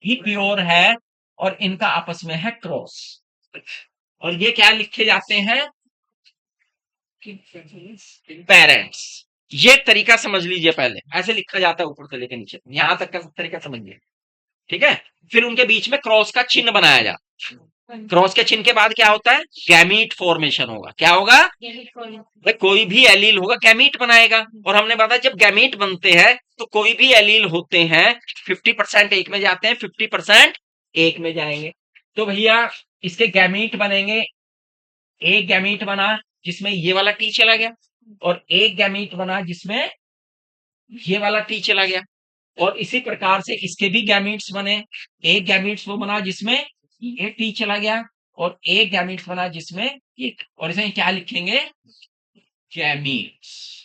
भी प्योर है, और इनका आपस में है क्रॉस, और ये क्या लिखे जाते हैं, पेरेंट्स। ये तरीका समझ लीजिए, पहले ऐसे लिखा जाता है ऊपर से लेकर नीचे, यहां तक का तरीका समझिए, ठीक है। फिर उनके बीच में क्रॉस का चिन्ह बनाया जाता, क्रॉस के चिन्ह के बाद क्या होता है, गैमीट फॉर्मेशन होगा, क्या होगा, भाई कोई भी एलील होगा गैमीट बनाएगा, और हमने बताया जब गैमीट बनते हैं तो कोई भी एलील होते हैं 50% एक में जाते हैं, 50% एक में जाएंगे, तो भैया इसके गैमीट बनेंगे, एक गैमीट बना जिसमें ये वाला टी चला गया, और एक गैमीट बना जिसमें ये वाला टी चला गया, और इसी प्रकार से इसके भी गैमीट्स बने, एक गैमीट्स वो बना जिसमें ये टी चला गया, और एक गैमीट्स बना जिसमें ये, और इसमें क्या लिखेंगे, गैमीट्स,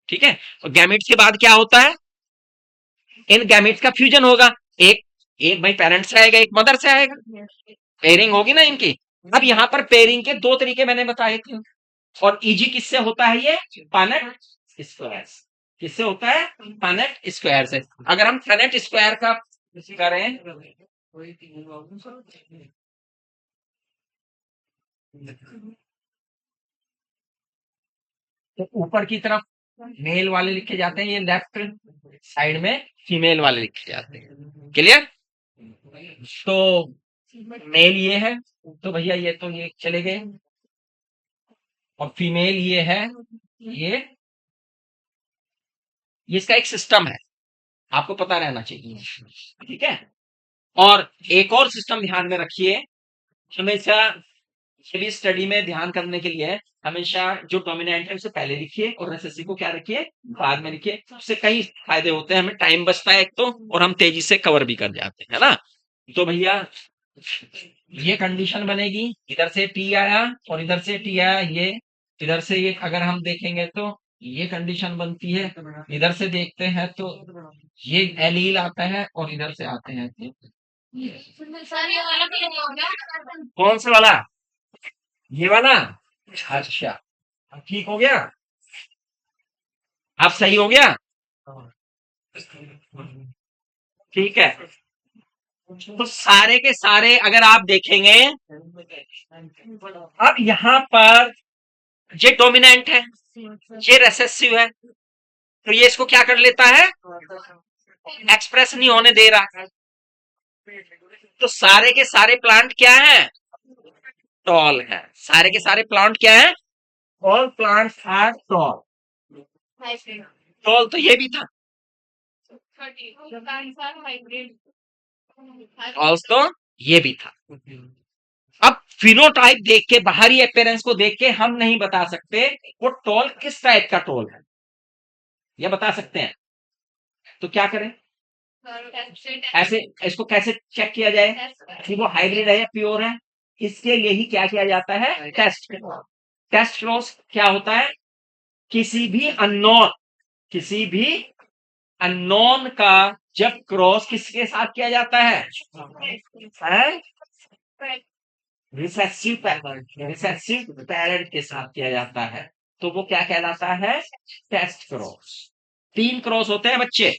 ठीक है। और गैमीट्स के बाद क्या होता है, इन गैमीट्स का फ्यूजन होगा, एक एक भाई पेरेंट्स से आएगा, एक मदर से आएगा, पेयरिंग होगी ना इनकी। अब यहाँ पर पेयरिंग के दो तरीके मैंने बताए थे, और इजी किससे होता है, ये पानेट स्क्वायर, किससे होता है, पानेट स्क्वायर से। अगर हम पानेट स्क्वायर का करें, तो ऊपर की तरफ मेल वाले लिखे जाते हैं, ये लेफ्ट साइड में फीमेल वाले लिखे जाते हैं, क्लियर। तो मेल ये है, तो भैया ये तो ये चले गए, और फीमेल ये है, ये इसका एक सिस्टम है, आपको पता रहना चाहिए। ठीक है। और एक और सिस्टम ध्यान में रखिए, हमेशा चलिए स्टडी में ध्यान करने के लिए हमेशा जो डोमिनेंट है उसे पहले लिखिए और रेसेसिव को क्या रखिए, बाद में लिखिए। उससे कई फायदे होते हैं, हमें टाइम बचता है एक तो, और हम तेजी से कवर भी कर जाते हैं, है ना। तो भैया ये कंडीशन बनेगी, इधर से टी आया और इधर से टी आया, ये इधर से ये अगर हम देखेंगे तो ये कंडीशन बनती है, इधर से देखते हैं तो ये एलील आता है और इधर से आते हैं कौन सा वाला, ये वाला। अच्छा, अब ठीक हो गया, अब सही हो गया। ठीक है। तो सारे के सारे अगर आप देखेंगे, अब यहाँ पर ये डोमिनेंट है, ये रेसेसिव है, तो ये इसको क्या कर लेता है, एक्सप्रेस नहीं होने दे रहा। तो सारे के सारे प्लांट क्या है, टॉल है। सारे के सारे प्लांट क्या है, all plants are tall. Tall तो ये भी था, टॉल्स तो ये भी था। अब फिनोटाइप देख के, बाहरी अपीयरेंस को देख के हम नहीं बता सकते वो टॉल किस टाइप का टॉल है, ये बता सकते हैं। तो क्या करें, ऐसे इसको कैसे चेक किया जाए कि वो हाइब्रिड है या प्योर है, इसके लिए ही क्या किया जाता है, टेस्ट। टेस्ट क्रॉस क्या होता है, किसी भी अननोन, किसी भी अननोन का जब क्रॉस किसके साथ किया जाता है, रिसेसिव पैरेंट के साथ किया जाता है, तो वो क्या कहलाता है, टेस्ट क्रॉस। 3 क्रॉस होते हैं बच्चे,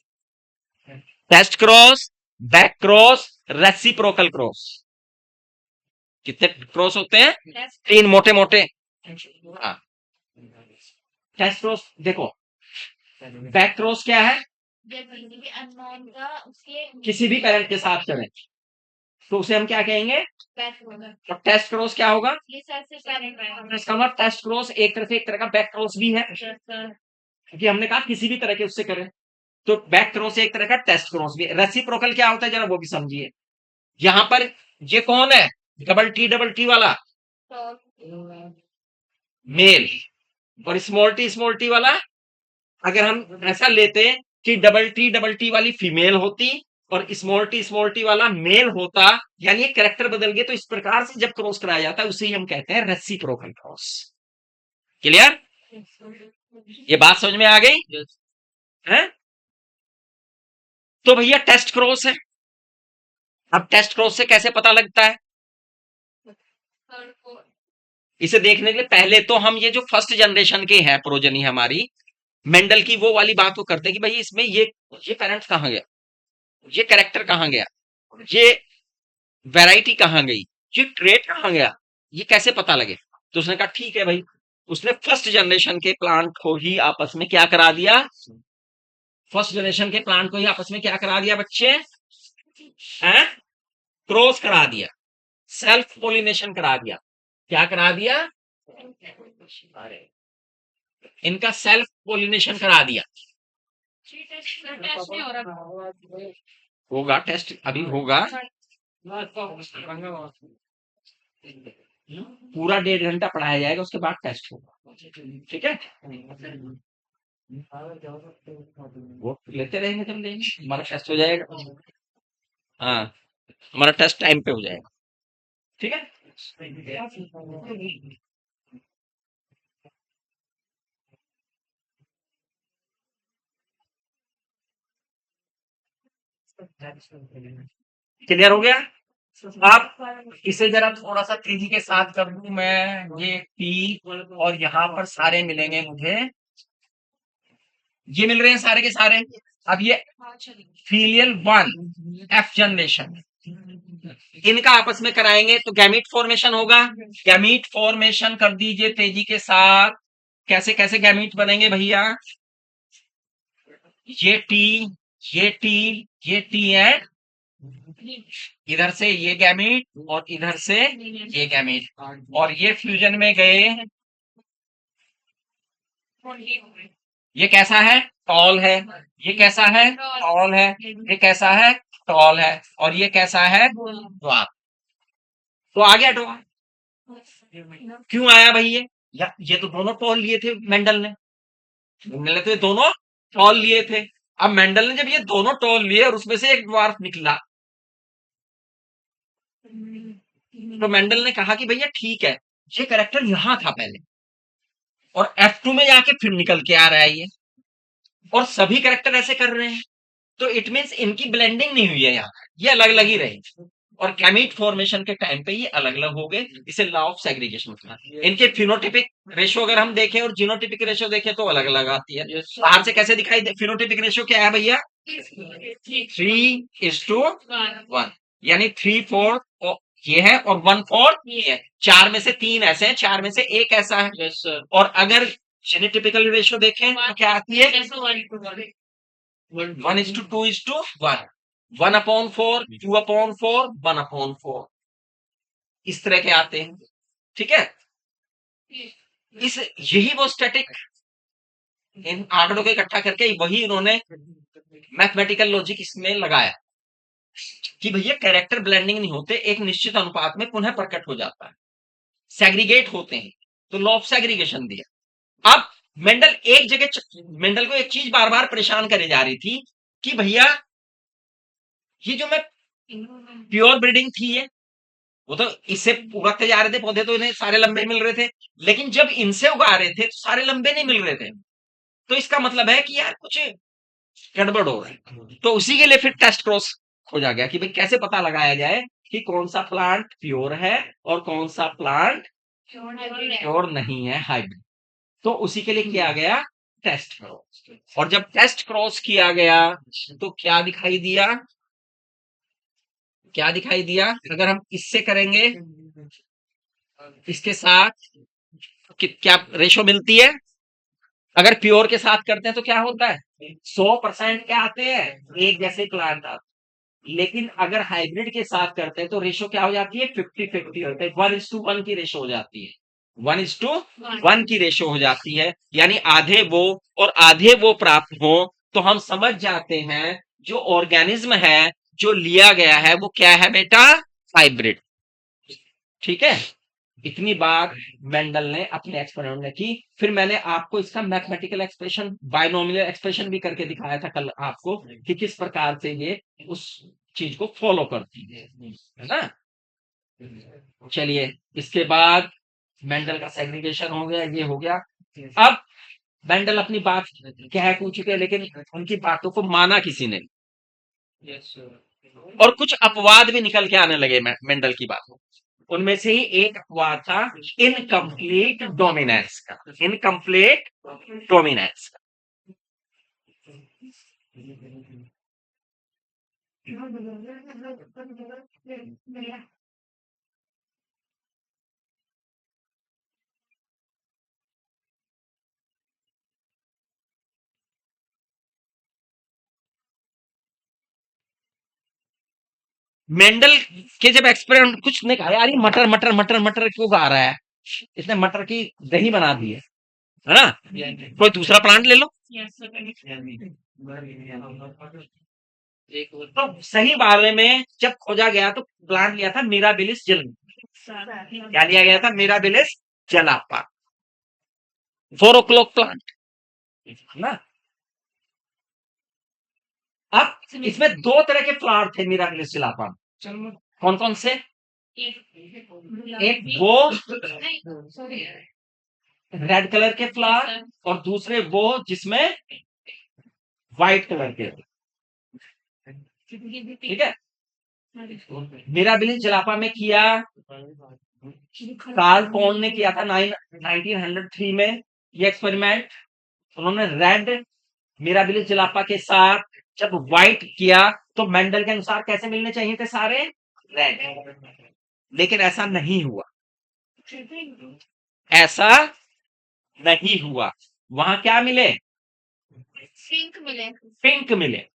test cross, back cross, reciprocal cross. कितने क्रॉस होते हैं, 3 मोटे मोटे। हाँ, टेस्ट क्रॉस देखो, बैक क्रॉस क्या है, किसी भी पेरेंट के साथ करें तो उसे हम क्या कहेंगे, और टेस्ट क्रॉस क्या होगा, इसका मतलब टेस्ट क्रॉस एक तरह से एक तरह का बैक क्रॉस भी है, क्योंकि हमने कहा किसी भी तरह के उससे करें, तो बैक क्रॉस एक तरह का टेस्ट क्रॉस भी है। रेसिप्रोकल क्या होता है जरा वो भी समझिए। यहां पर ये कौन है, डबल टी वाला मेल, और स्मॉल टी वाला, अगर हम ऐसा लेते कि डबल टी वाली फीमेल होती और स्मॉल टी वाला मेल होता, यानी ये कैरेक्टर बदल गए, तो इस प्रकार से जब क्रॉस कराया जाता है उसे ही हम कहते हैं रेसिप्रोकल क्रॉस। क्लियर, ये बात समझ में आ गई है। तो भैया टेस्ट क्रॉस है, अब टेस्ट क्रॉस से कैसे पता लगता है, इसे देखने के लिए पहले तो हम ये जो फर्स्ट जनरेशन के हैं प्रोजनी हमारी, मेंडल की वो वाली बात को करते हैं कि भाई इसमें ये पेरेंट्स कहां गया, ये कैरेक्टर कहां गया, ये वैरायटी कहां गई, ये ट्रेट कहां गया, ये कैसे पता लगे। तो उसने कहा ठीक है भाई, उसने फर्स्ट जनरेशन के प्लांट को ही आपस में क्या करा दिया, फर्स्ट जनरेशन के प्लांट को ही आपस में क्या करा दिया बच्चे, हैं, क्रॉस करा दिया, सेल्फ पोलिनेशन करा दिया। क्या करा दिया, अरे इनका सेल्फ पोलिनेशन करा दिया। होगा टेस्ट, अभी होगा, पूरा 1.5 घंटा पढ़ाया जाएगा, उसके बाद टेस्ट होगा। ठीक है, वो लेते रहेंगे, जब लेंगे हमारा टेस्ट हो जाएगा। हाँ, हमारा टेस्ट टाइम पे हो जाएगा। ठीक है, क्लियर हो गया। आप इसे जरा थोड़ा सा तेजी के साथ कर दूं मैं, ये पी और यहाँ पर सारे मिलेंगे मुझे, ये मिल रहे हैं सारे के सारे। अब ये फीलियल 1 एफ जनरेशन, इनका आपस में कराएंगे तो गैमीट फॉर्मेशन होगा। गैमीट फॉर्मेशन कर दीजिए तेजी के साथ। कैसे कैसे गैमीट बनेंगे भैया, ये टी, ये टी, ये टी है, इधर से ये गैमीट और इधर से ये गैमीट, और ये फ्यूजन में गए। ये कैसा है? टॉल है। ये कैसा है? टॉल है। ये कैसा है? टॉल है। और ये कैसा है? ड्वार्फ। तो आ गया ड्वार्फ। क्यों आया भाई ये तो दोनों टॉल लिए थे मेंडल ने। मेंडल ने तो ये दोनों टॉल लिए थे। अब मेंडल ने जब ये दोनों टॉल लिए और उसमें से एक ड्वार्फ निकला, तो मेंडल ने कहा कि भैया ठीक है, ये करेक्टर यहां था पहले, और F2 में जाके फिर निकल के आ रहा है ये, और सभी करेक्टर ऐसे कर रहे हैं, तो इट मीन्स इनकी ब्लेंडिंग नहीं हुई है यहाँ, ये अलग अलग ही रहे। और गैमीट फॉर्मेशन के टाइम पे ये अलग अलग हो गए, इसे लॉ ऑफ सेग्रीगेशन कहा। इनके फिनोटिपिक रेशियो अगर हम देखें और जीनोटिपिक रेशियो देखें तो अलग अलग आती है। बाहर से कैसे दिखाई दे? फिनोटिपिक रेशियो क्या है भैया? 3:1, यानी 3/4 ये है और 1/4 ये है। 4 में से 3 ऐसे हैं, 4 में से 1 ऐसा है। और अगर जेनेटिपिकल रेशियो देखें तो क्या आती है? 1:2:1, 1/4, 2/4, 1/4, इस तरह के आते हैं। ठीक है, इस यही वो स्टैटिक इन आंकड़ों को इकट्ठा करके वही इन्होंने मैथमेटिकल लॉजिक इसमें लगाया कि भैया कैरेक्टर ब्लेंडिंग नहीं होते, एक निश्चित अनुपात में पुनः प्रकट हो जाता है, सेग्रीगेट होते हैं, तो लॉ ऑफ सेग्रीगेशन दिया। अब मेंडल को एक चीज बार बार परेशान करे जा रही थी कि भैया ये जो मैं प्योर ब्रीडिंग थी ये, वो तो इससे उगाते जा रहे थे पौधे, तो इन्हें सारे लंबे मिल रहे थे, लेकिन जब इनसे उगा रहे थे तो सारे लंबे नहीं मिल रहे थे, तो इसका मतलब है कि यार कुछ गड़बड़ हो रहा है। तो उसी के लिए फिर टेस्ट क्रॉस खोजा गया कि भाई कैसे पता लगाया जाए कि कौन सा प्लांट प्योर है और कौन सा प्लांट प्योर नहीं है, हाइब्रिड। तो उसी के लिए किया गया टेस्ट क्रॉस, और जब टेस्ट क्रॉस किया गया तो क्या दिखाई दिया? क्या दिखाई दिया? अगर हम इससे करेंगे, इसके साथ क्या रेशो मिलती है? अगर प्योर के साथ करते हैं तो क्या होता है? 100% क्या आते हैं? एक जैसे प्लांट आते हैं। लेकिन अगर हाइब्रिड के साथ करते हैं तो रेशो क्या हो जाती है? 50-50 होता है, 1:1 की रेशो हो जाती है, 1:1 की रेशो हो जाती है, यानी आधे वो और आधे वो प्राप्त हो, तो हम समझ जाते हैं जो ऑर्गेनिज्म है जो लिया गया है वो क्या है बेटा? हाइब्रिड। ठीक है, इतनी बात मेंडल ने अपने एक्सपेरिमेंट में की। फिर मैंने आपको इसका मैथमेटिकल एक्सप्रेशन, बाइनोमियल एक्सप्रेशन भी करके दिखाया था कल आपको कि किस प्रकार से ये उस चीज को फॉलो करती है ना। चलिए, इसके बाद मेंडल का सेग्रीगेशन हो गया, ये हो गया। अब मेंडल अपनी बात कह कूद चुके, लेकिन उनकी बातों को माना किसी ने, और कुछ अपवाद भी निकल के आने लगे मेंडल की बातों। उनमें से ही एक अपवाद था इनकम्प्लीट डोमिनेंस का, इनकम्प्लीट डोमिनेंस का। मेंडल के जब एक्सपेरिमेंट, कुछ ने कहा यार ये मटर मटर मटर मटर क्यों गा रहा है, इसने मटर की दही बना दी है ना, कोई दूसरा प्लांट ले लो। तो सही बारे में जब खोजा गया तो प्लांट लिया था मिराबिलिस जल, क्या लिया गया था? मिराबिलिस जलापा, 4 o'clock प्लांट ना। अब इसमें 2 तरह के प्लांट थे मिराबिलिस जलापा में। कौन कौन से? एक वो रेड कलर के फ्लावर, और दूसरे वो जिसमें व्हाइट कलर के। ठीक है, मिराबिलिस जलापा में किया कार्ल पॉन्ड ने किया था 1903 में ये एक्सपेरिमेंट। उन्होंने रेड मिराबिलिस जलापा के साथ जब व्हाइट किया तो मेंडल के अनुसार कैसे मिलने चाहिए थे? सारे रेड। लेकिन ऐसा नहीं हुआ, ऐसा नहीं हुआ। वहां क्या मिले? पिंक मिले।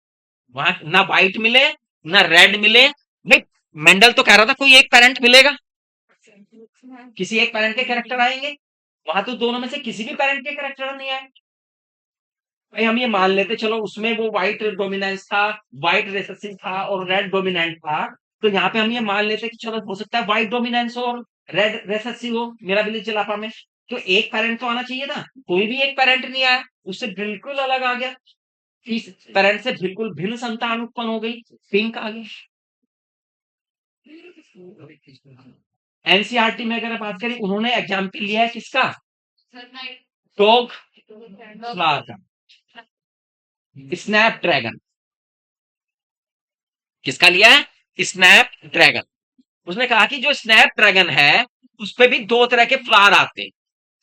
वहां ना व्हाइट मिले ना रेड मिले भाई। मेंडल तो कह रहा था कोई एक पेरेंट मिलेगा, किसी एक पेरेंट के कैरेक्टर आएंगे। वहां तो दोनों में से किसी भी पेरेंट के कैरेक्टर नहीं आए। भाई हम ये मान लेते चलो उसमें वो व्हाइट डोमिनेंस था, व्हाइट रेसेसिव था और रेड डोमिनेंट था, तो यहाँ पे हम ये मान लेते कि चलो हो सकता है व्हाइट डोमिनेंस और रेड रेसेसिव हो मेरा विलेज इलाका में। तो एक पेरेंट तो आना चाहिए था, कोई भी एक पेरेंट नहीं आया, उससे बिल्कुल अलग आ गया। इस पेरेंट से बिल्कुल भिन्न संतान उत्पन्न हो गई, पिंक आ गई। एनसीईआरटी में अगर बात करें उन्होंने एग्जाम्पल लिया है किसका, टोग फ्लावर का, स्नैप ड्रैगन। किसका लिया है, स्नैप ड्रैगन। उसने कहा कि जो स्नैप ड्रैगन है उस पे भी दो तरह के फ्लावर आते हैं,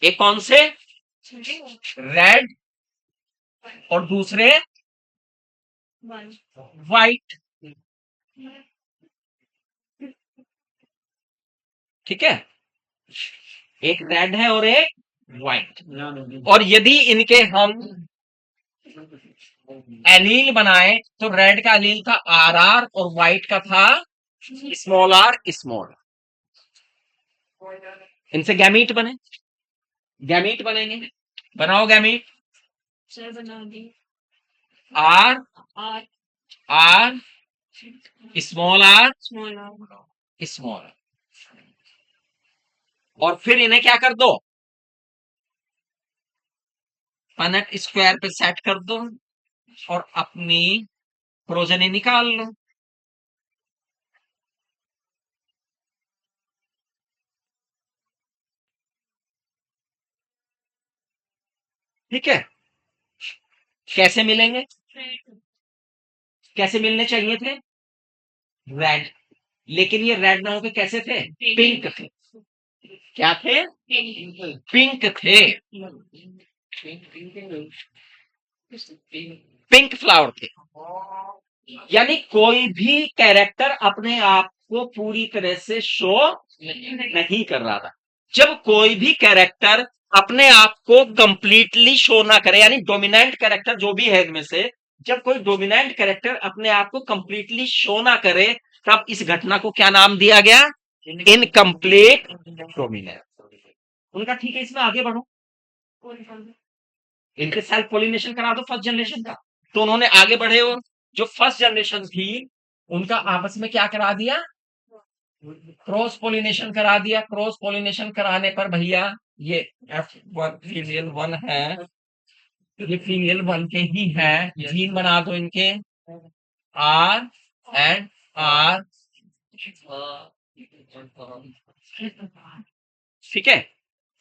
एक कौन से, रेड, और दूसरे व्हाइट। ठीक है, एक रेड है और एक व्हाइट। और यदि इनके हम एलील बनाए तो रेड का एलील था आर आर और व्हाइट का था स्मॉल आर स्मॉल। इनसे गैमीट बने, गैमीट बनेंगे, बनाओ gamete. R r small r small, और फिर इन्हें क्या कर दो, पनेट स्क्वायर पे सेट कर दो और अपनी प्रोजनी निकाल लो। ठीक है, कैसे मिलेंगे, कैसे मिलने चाहिए थे, रेड, लेकिन ये रेड ना होकर कैसे थे, पिंक थे। क्या थे, पिंक थे, पिंक फ्लावर थे। यानी कोई भी कैरेक्टर अपने आप को पूरी तरह से शो नहीं कर रहा था। जब कोई भी कैरेक्टर अपने आप को कंप्लीटली शो ना करे, यानी डोमिनेंट कैरेक्टर जो भी है इनमें से, जब कोई डोमिनेंट कैरेक्टर अपने आप को कंप्लीटली शो ना करे, तब इस घटना को क्या नाम दिया गया, इनकम्प्लीट डोमिनेंस। उनका ठीक है, इसमें आगे बढ़ो, इनके सेल्फ पोलिनेशन करा दो फर्स्ट जनरेशन का। तो उन्होंने आगे बढ़े और जो फर्स्ट जनरेशन थी उनका आपस में क्या करा दिया, क्रॉस पोलिनेशन करा दिया। क्रॉस पोलिनेशन कराने पर भैया ये F1 फीमेल 1 है, ये फीमेल 1 के ही है, जीन बना दो इनके आर एंड आर। ठीक है,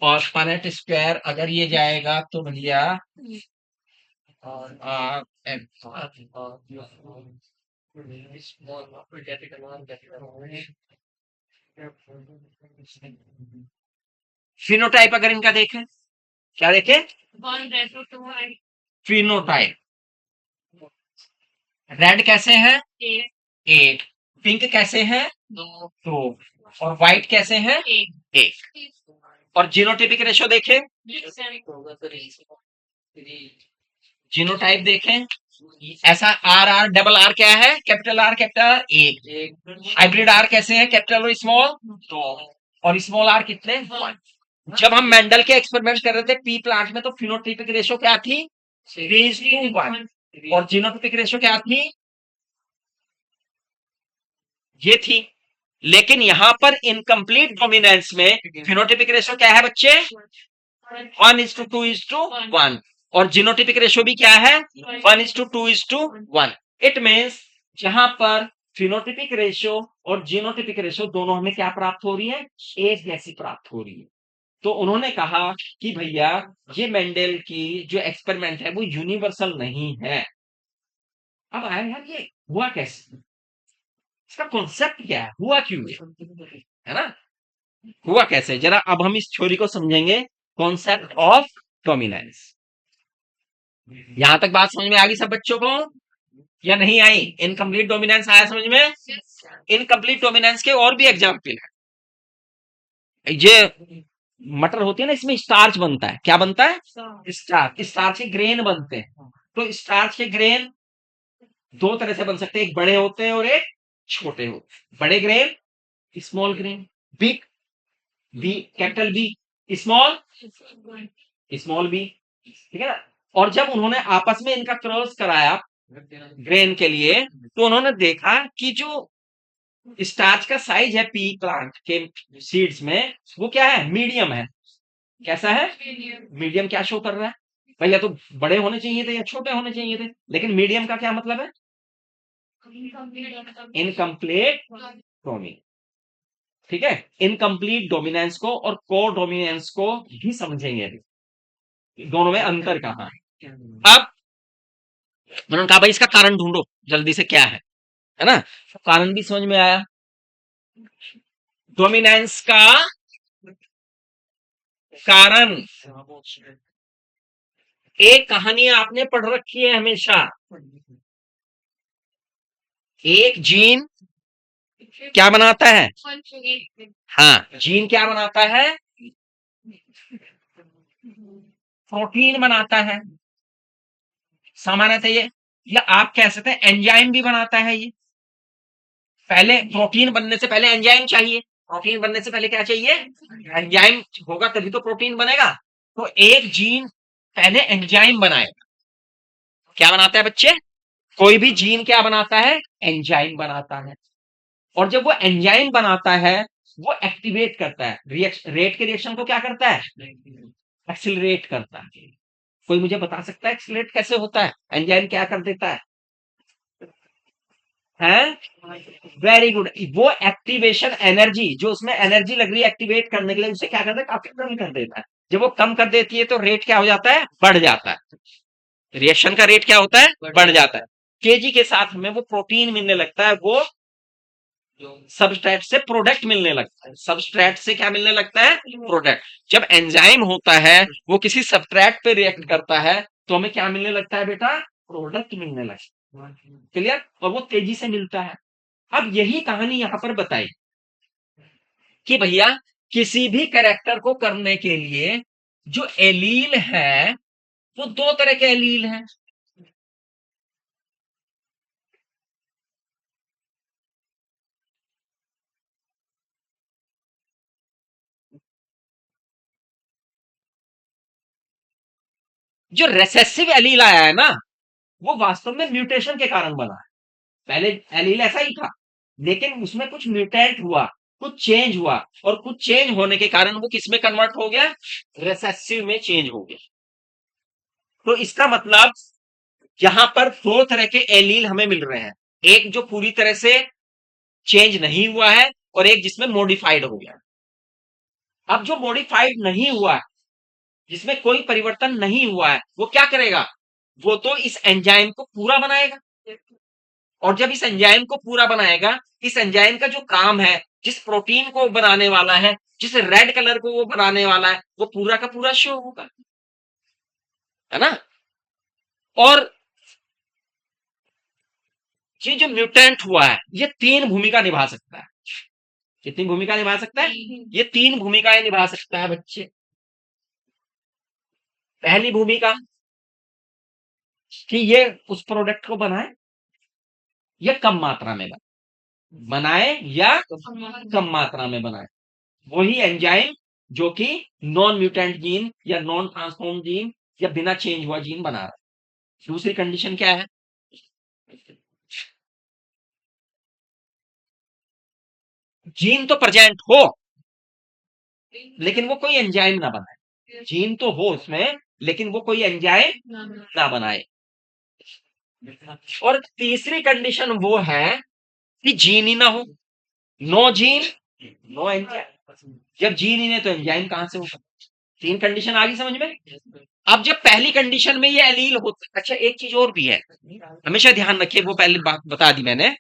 और पनेट स्क्वायर अगर ये जाएगा तो भैया आर एंड फिनोटाइप अगर इनका देखें, क्या देखें, फिनोटाइप, रेड कैसे है, एक, पिंक कैसे है, दो, और व्हाइट कैसे है, एक। और जीनोटाइपिक रेशो देखें, जीनोटाइप देखें, ऐसा आर आर डबल आर क्या है, कैपिटल आर कैपिटल आर एक, हाइब्रिड आर कैसे है, कैपिटल और स्मॉल दो, और स्मॉल आर कितने, वन। जब हम मेंडल के एक्सपेरिमेंट कर रहे थे पी प्लांट में, तो फिनोटाइपिक रेशो क्या थी, 3:1, और जीनोटाइपिक रेशो क्या थी, ये थी। लेकिन यहां पर इनकम्प्लीट डोमिनेंस में फिनोटाइपिक रेशो क्या है बच्चे, 1:2:1, और जीनोटाइपिक रेशो भी क्या है, 1:2:1। इट मीन्स जहां पर फिनोटाइपिक रेशो और जीनोटाइपिक रेशो दोनों हमें क्या प्राप्त हो रही है, एक जैसी प्राप्त हो रही है। तो उन्होंने कहा कि भैया ये मेंडल की जो एक्सपेरिमेंट है वो यूनिवर्सल नहीं है। अब आया यार ये हुआ कैसे, इसका कॉन्सेप्ट क्या है, हुआ क्यों है ना, हुआ कैसे, जरा अब हम इस थ्योरी को समझेंगे, कॉन्सेप्ट ऑफ डोमिनेंस। यहां तक बात समझ में आ गई सब बच्चों को या नहीं आई, इनकम्प्लीट डोमिनेंस आया समझ में। इनकम्प्लीट डोमिनेंस के और भी एग्जाम्पल है, ये मटर होती है ना, इसमें स्टार्च बनता है, क्या बनता है, स्टार्च, स्टार्च के ग्रेन बनते हैं। तो स्टार्च के ग्रेन दो तरह से बन सकते हैं, एक बड़े होते हैं और एक छोटे होते हैं। बड़े grain, small grain. Big, B capital B, small, small B, ठीक है ना। और जब उन्होंने आपस में इनका क्रॉस कराया ग्रेन के लिए, तो उन्होंने देखा कि जो स्टार्च का साइज है पी प्लांट के सीड्स में, वो क्या है, मीडियम है। कैसा है, मीडियम। क्या शो कर रहा है भाई, या तो बड़े होने चाहिए थे या छोटे होने चाहिए थे, लेकिन मीडियम का क्या मतलब है, इनकम्प्लीट डोमिनेंस। ठीक है, इनकम्प्लीट डोमिनेंस को और को डोमिनेंस को भी समझेंगे अभी, दोनों में अंतर कहां है। अब मैंने कहा भाई इसका कारण ढूंढो जल्दी से, क्या है ना। कारण भी समझ में आया। डोमिनेंस का कारण, एक कहानी आपने पढ़ रखी है हमेशा, एक जीन क्या बनाता है, हाँ जीन क्या बनाता है, प्रोटीन बनाता है सामान्यतः ये, या आप कह सकते हैं एंजाइम भी बनाता है ये। पहले प्रोटीन बनने से पहले एंजाइम चाहिए, प्रोटीन बनने से पहले क्या चाहिए, एंजाइम होगा तभी तो प्रोटीन बनेगा। तो एक जीन पहले एंजाइम बनाएगा। क्या बनाता है बच्चे, कोई भी जीन क्या बनाता है, एंजाइम बनाता है। और जब वो एंजाइम बनाता है, वो एक्टिवेट करता है, रेट के रिएक्शन को क्या करता है, एक्सिलरेट करता है। कोई मुझे बता सकता है एक्सिलरेट कैसे होता है, एंजाइम क्या कर देता है, वेरी गुड। वो एक्टिवेशन एनर्जी, जो उसमें एनर्जी लग रही है एक्टिवेट करने के लिए, उसे क्या करता है, काफी कम कर देता है। जब वो कम कर देती है तो रेट क्या हो जाता है, बढ़ जाता है। रिएक्शन का रेट क्या होता है, बढ़ जाता है। केजी के साथ हमें वो प्रोटीन मिलने लगता है, वो सबस्ट्रेट से प्रोडक्ट मिलने लगता है। सबस्ट्रेट से क्या मिलने लगता है, प्रोडक्ट। जब एंजाइम होता है वो किसी सबस्ट्रेट पे रिएक्ट करता है, तो हमें क्या मिलने लगता है बेटा, प्रोडक्ट मिलने लगता है। क्लियर, और वो तेजी से मिलता है। अब यही कहानी यहां पर बताई कि भैया किसी भी कैरेक्टर को करने के लिए जो एलील है, वो दो तरह के एलील हैं। जो रेसेसिव एलील आया है ना, वो वास्तव में म्यूटेशन के कारण बना है। पहले एलील ऐसा ही था, लेकिन उसमें कुछ म्यूटेंट हुआ, कुछ चेंज हुआ, और कुछ चेंज होने के कारण वो किसमें कन्वर्ट हो गया, रेसेसिव में चेंज हो गया। तो इसका मतलब यहां पर दो तरह के एलील हमें मिल रहे हैं, एक जो पूरी तरह से चेंज नहीं हुआ है, और एक जिसमें मॉडिफाइड हो गया। अब जो मॉडिफाइड नहीं हुआ है, जिसमें कोई परिवर्तन नहीं हुआ है, वो क्या करेगा, वो तो इस एंजाइम को पूरा बनाएगा। और जब इस एंजाइम को पूरा बनाएगा, इस एंजाइम का जो काम है, जिस प्रोटीन को बनाने वाला है, जिस रेड कलर को वो बनाने वाला है, वो पूरा का पूरा शो होगा, है ना। और ये जो म्यूटेंट हुआ है, ये तीन भूमिका निभा सकता है। कितनी भूमिका निभा सकता है, ये तीन भूमिकाएं निभा सकता है बच्चे। पहली भूमिका कि ये उस प्रोडक्ट को बनाए या कम मात्रा में बनाए, या कम मात्रा में बनाए। वही एंजाइम जो कि नॉन म्यूटेंट जीन या नॉन ट्रांसफॉर्म जीन या बिना चेंज हुआ जीन बना रहा है। दूसरी कंडीशन क्या है, जीन तो प्रेजेंट हो लेकिन वो कोई एंजाइम ना बनाए। जीन तो हो उसमें, लेकिन वो कोई एंजाइम ना बनाए। और तीसरी कंडीशन वो है कि जीन ही ना हो, नो जीन नो एंजाइम। जब जीन ही नहीं तो एंजाइम कहां से होगा। तीन कंडीशन आ गई समझ में। अब जब पहली कंडीशन में ये एलील होता, अच्छा एक चीज और भी है, हमेशा ध्यान रखिए, वो पहले बात बता दी मैंने।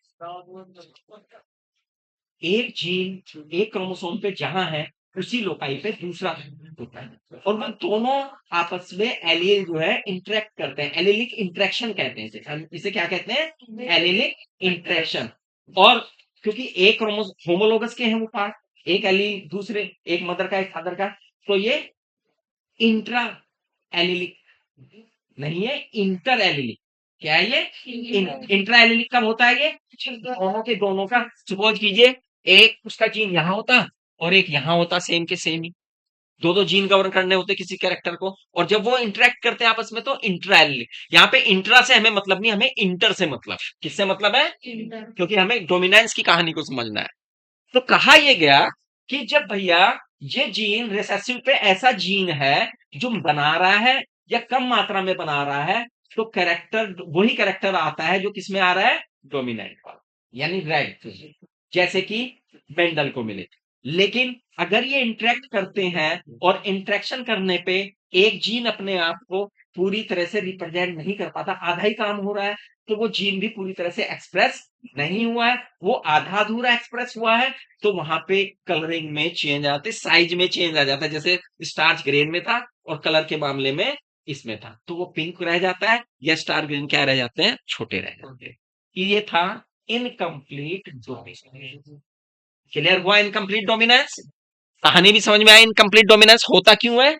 एक जीन एक क्रोमोसोम पे जहां है, उसी लोकाई पे दूसरा होता है, और वो दोनों आपस में एलील जो है इंटरेक्ट करते हैं। एलिलिक इंटरेक्शन कहते हैं इसे, हम इसे क्या कहते हैं, एलिलिक इंटरेक्शन। और क्योंकि एक होमोलोगस के हैं वो पार्ट, एक एलील दूसरे, एक मदर का एक फादर का, तो ये इंट्रा एलिलिक नहीं है, इंटर एलिलिक। क्या है ये? इंट्रा एलिलिक कब होता है ये? दोनों के दोनों का, सपोज कीजिए एक उसका जीन यहाँ होता और एक यहाँ होता, सेम के सेम ही, दो दो जीन कवर करने होते किसी कैरेक्टर को, और जब वो इंटरेक्ट करते हैं आपस में तो इंट्रा एलिलिक। यहाँ पे इंट्रा से हमें मतलब नहीं, हमें इंटर से मतलब। किससे मतलब है? क्योंकि हमें डोमिनेंस की कहानी को समझना है। तो कहा यह गया कि जब भैया ये जीन रिसेसिव पे ऐसा जीन है जो बना रहा है या कम मात्रा में बना रहा है, तो कैरेक्टर वही कैरेक्टर आता है जो किसमें आ रहा है? डोमिनेंट वाला, यानी रेड, जैसे कि मेंडल को मिले। लेकिन अगर ये इंटरेक्ट करते हैं और इंटरेक्शन करने पे एक जीन अपने आप को पूरी तरह से रिप्रेजेंट नहीं कर पाता, आधा ही काम हो रहा है, तो वो जीन भी पूरी तरह से एक्सप्रेस नहीं हुआ है, वो आधा अधूरा एक्सप्रेस हुआ है, तो वहां पे कलरिंग में चेंज आते, साइज में चेंज आ जाता है। जैसे स्टार्च ग्रेन में था और कलर के मामले में इसमें था, तो वो पिंक रह जाता है, या स्टार ग्रीन क्या रह जाते हैं? छोटे रह जाते हैं। ये था इनकम्प्लीट डोमिनेंस। क्लियर हुआ इनकम्प्लीट डोमिनेंस? कहानी भी समझ में आई इनकम्प्लीट डोमिनेंस होता क्यों है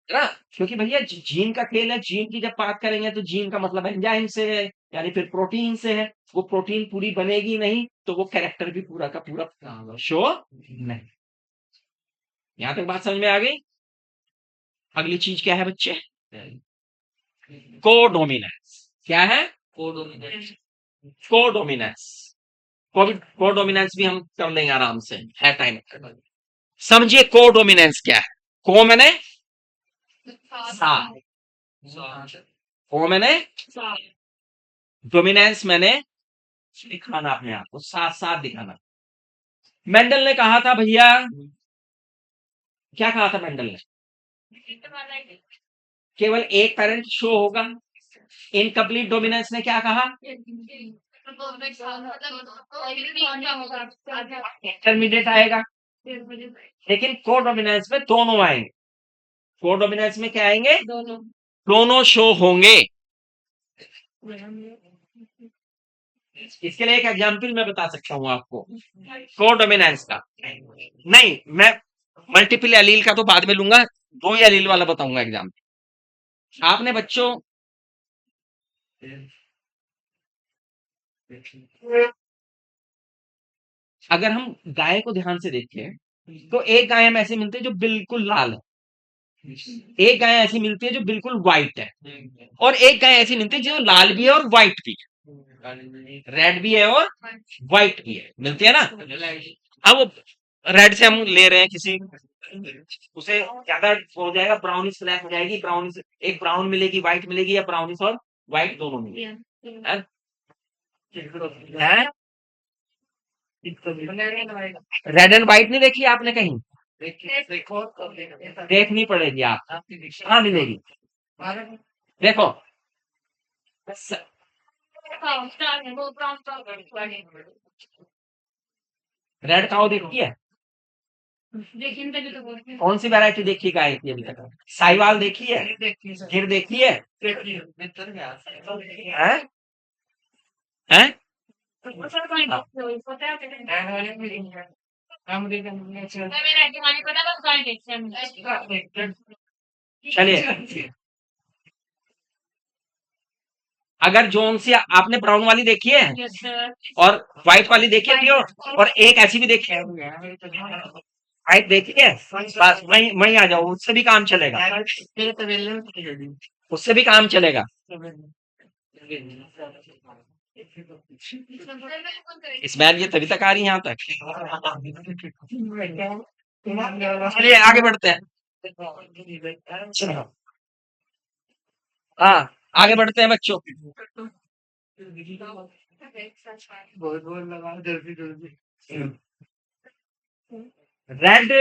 ना? क्योंकि भैया जीन का खेल है। जीन की जब बात करेंगे तो जीन का मतलब एंजाइम से है, यानी फिर प्रोटीन से है। वो प्रोटीन पूरी बनेगी नहीं तो वो कैरेक्टर भी पूरा का पूरा शो नहीं। यहां तक बात समझ में आ गई? अगली चीज क्या है बच्चे? कोडोमिनेंस। क्या है? कोडोमिनेंस। कोडोमिनेंस, कोडोमिनेंस भी हम कर लेंगे आराम से, है टाइम। समझिए कोडोमिनेंस क्या है। को मैंने साथ, को मैंने डोमिनेंस मैंने दिखाना अपने आप को, साथ साथ दिखाना। मेंडल ने कहा था भैया, क्या कहा था मेंडल ने? केवल एक पेरेंट शो होगा। इनकम्प्लीट डोमिनेंस ने क्या कहा? इंटरमीडिएट आएगा। लेकिन कोडोमिनेंस में दोनों आएंगे। कोडोमिनेंस में क्या आएंगे? दोनों शो होंगे। इसके लिए एक एग्जाम्पल मैं बता सकता हूं आपको कोडोमिनेंस का। नहीं, मैं मल्टीपल एलील का तो बाद में लूंगा, दो ही एलील वाला बताऊंगा एग्जाम्पल। आपने बच्चों अगर हम गाय को ध्यान से देखें तो एक गाय हम ऐसी मिलती है जो बिल्कुल लाल है, एक गाय ऐसी मिलती है जो बिल्कुल व्हाइट है, और एक गाय ऐसी मिलती है जो लाल भी है और व्हाइट भी है, रेड भी है और व्हाइट भी है, मिलती है ना? अब रेड से हम ले रहे हैं किसी, उसे ज्यादा हो जाएगा, ब्राउनिश ब्लैक हो जाएगी, ब्राउनिश, एक ब्राउन मिलेगी, व्हाइट मिलेगी, या ब्राउनिश और व्हाइट दोनों मिलेगी। है? रेड एंड व्हाइट नहीं देखी आपने कहीं? देखनी पड़ेगी आप, कहाँ मिलेगी? देखो, रेड काऊ देखी है? कौन सी वैरायटी देखी गाय की अभी तक? साहिवाल देखी है? गिर देखी है? हैं? हैं? चलिए, अगर जोन सी आपने ब्राउन वाली देखी है और व्हाइट वाली देखी है प्योर, और एक ऐसी भी देखी है व्हाइट देखी है, बस वहीं वहीं आ जाओ, उससे भी काम चलेगा, उससे भी काम चलेगा। इस बार ये तभी तक आ रही है यहाँ तक। चलिए आगे बढ़ते हैं। हाँ, आगे बढ़ते हैं बच्चों। रेड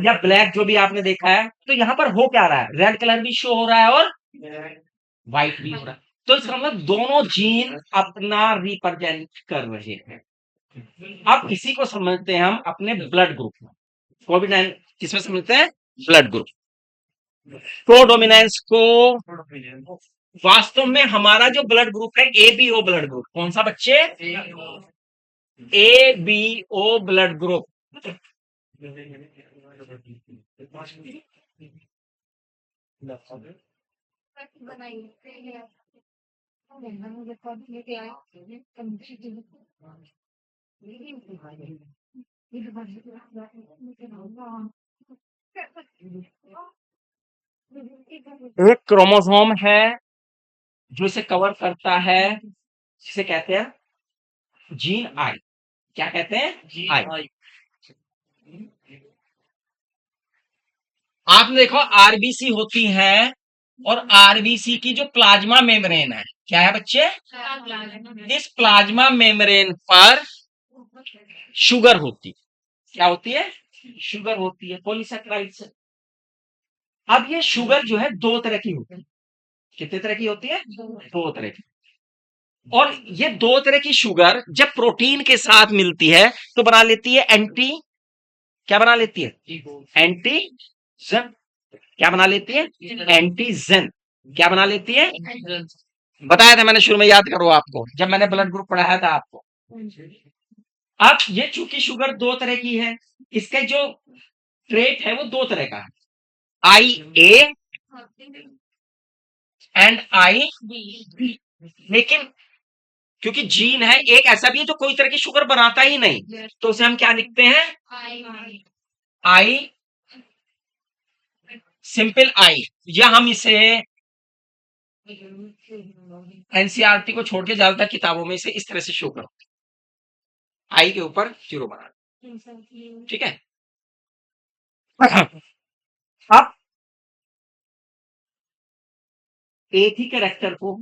या ब्लैक जो भी आपने देखा है, तो यहाँ पर हो क्या रहा है? रेड कलर भी शो हो रहा है और व्हाइट भी हो रहा है, तो इसका मतलब दोनों जीन अपना रिप्रेजेंट कर रहे हैं। अब इसी को समझते हैं हम अपने ब्लड ग्रुप में। कोविड 9 किसमें समझते हैं? Blood group. कोडोमिनेंस को वास्तव में हमारा जो ब्लड ग्रुप है A B O blood group, कौन सा बच्चे? A B O blood group. एक क्रोमोसोम है जो इसे कवर करता है, जिसे कहते हैं जीन आई। क्या कहते हैं? आई। आपने देखो आरबीसी होती है, और आरबीसी की जो प्लाज्मा मेम्ब्रेन है, क्या है बच्चे? इस प्लाज्मा मेम्ब्रेन पर शुगर होती है। क्या होती है? शुगर होती है, पॉलीसेक्राइड्स। अब ये शुगर जो है दो तरह की होती है। कितने तरह की होती है? दो तरह की। और ये दो तरह की शुगर जब प्रोटीन के साथ मिलती है तो बना लेती है एंटी, क्या बना लेती है? एंटीजन। क्या बना लेती है? एंटीजन। क्या बना लेती है? बताया था मैंने शुरू में, याद करो आपको, जब मैंने ब्लड ग्रुप पढ़ाया था आपको। अब ये चूंकि शुगर दो तरह की है, इसका जो ट्रेट है वो दो तरह का है, I A and I B. लेकिन क्योंकि जीन है एक ऐसा भी है जो कोई तरह की शुगर बनाता ही नहीं, तो उसे हम क्या लिखते हैं? आई, सिंपल आई। या हम इसे एनसीईआरटी को छोड़ के ज्यादातर किताबों में इसे इस तरह से शो करते हैं, आई के ऊपर जीरो बना। ठीक है। अब एक ही कैरेक्टर को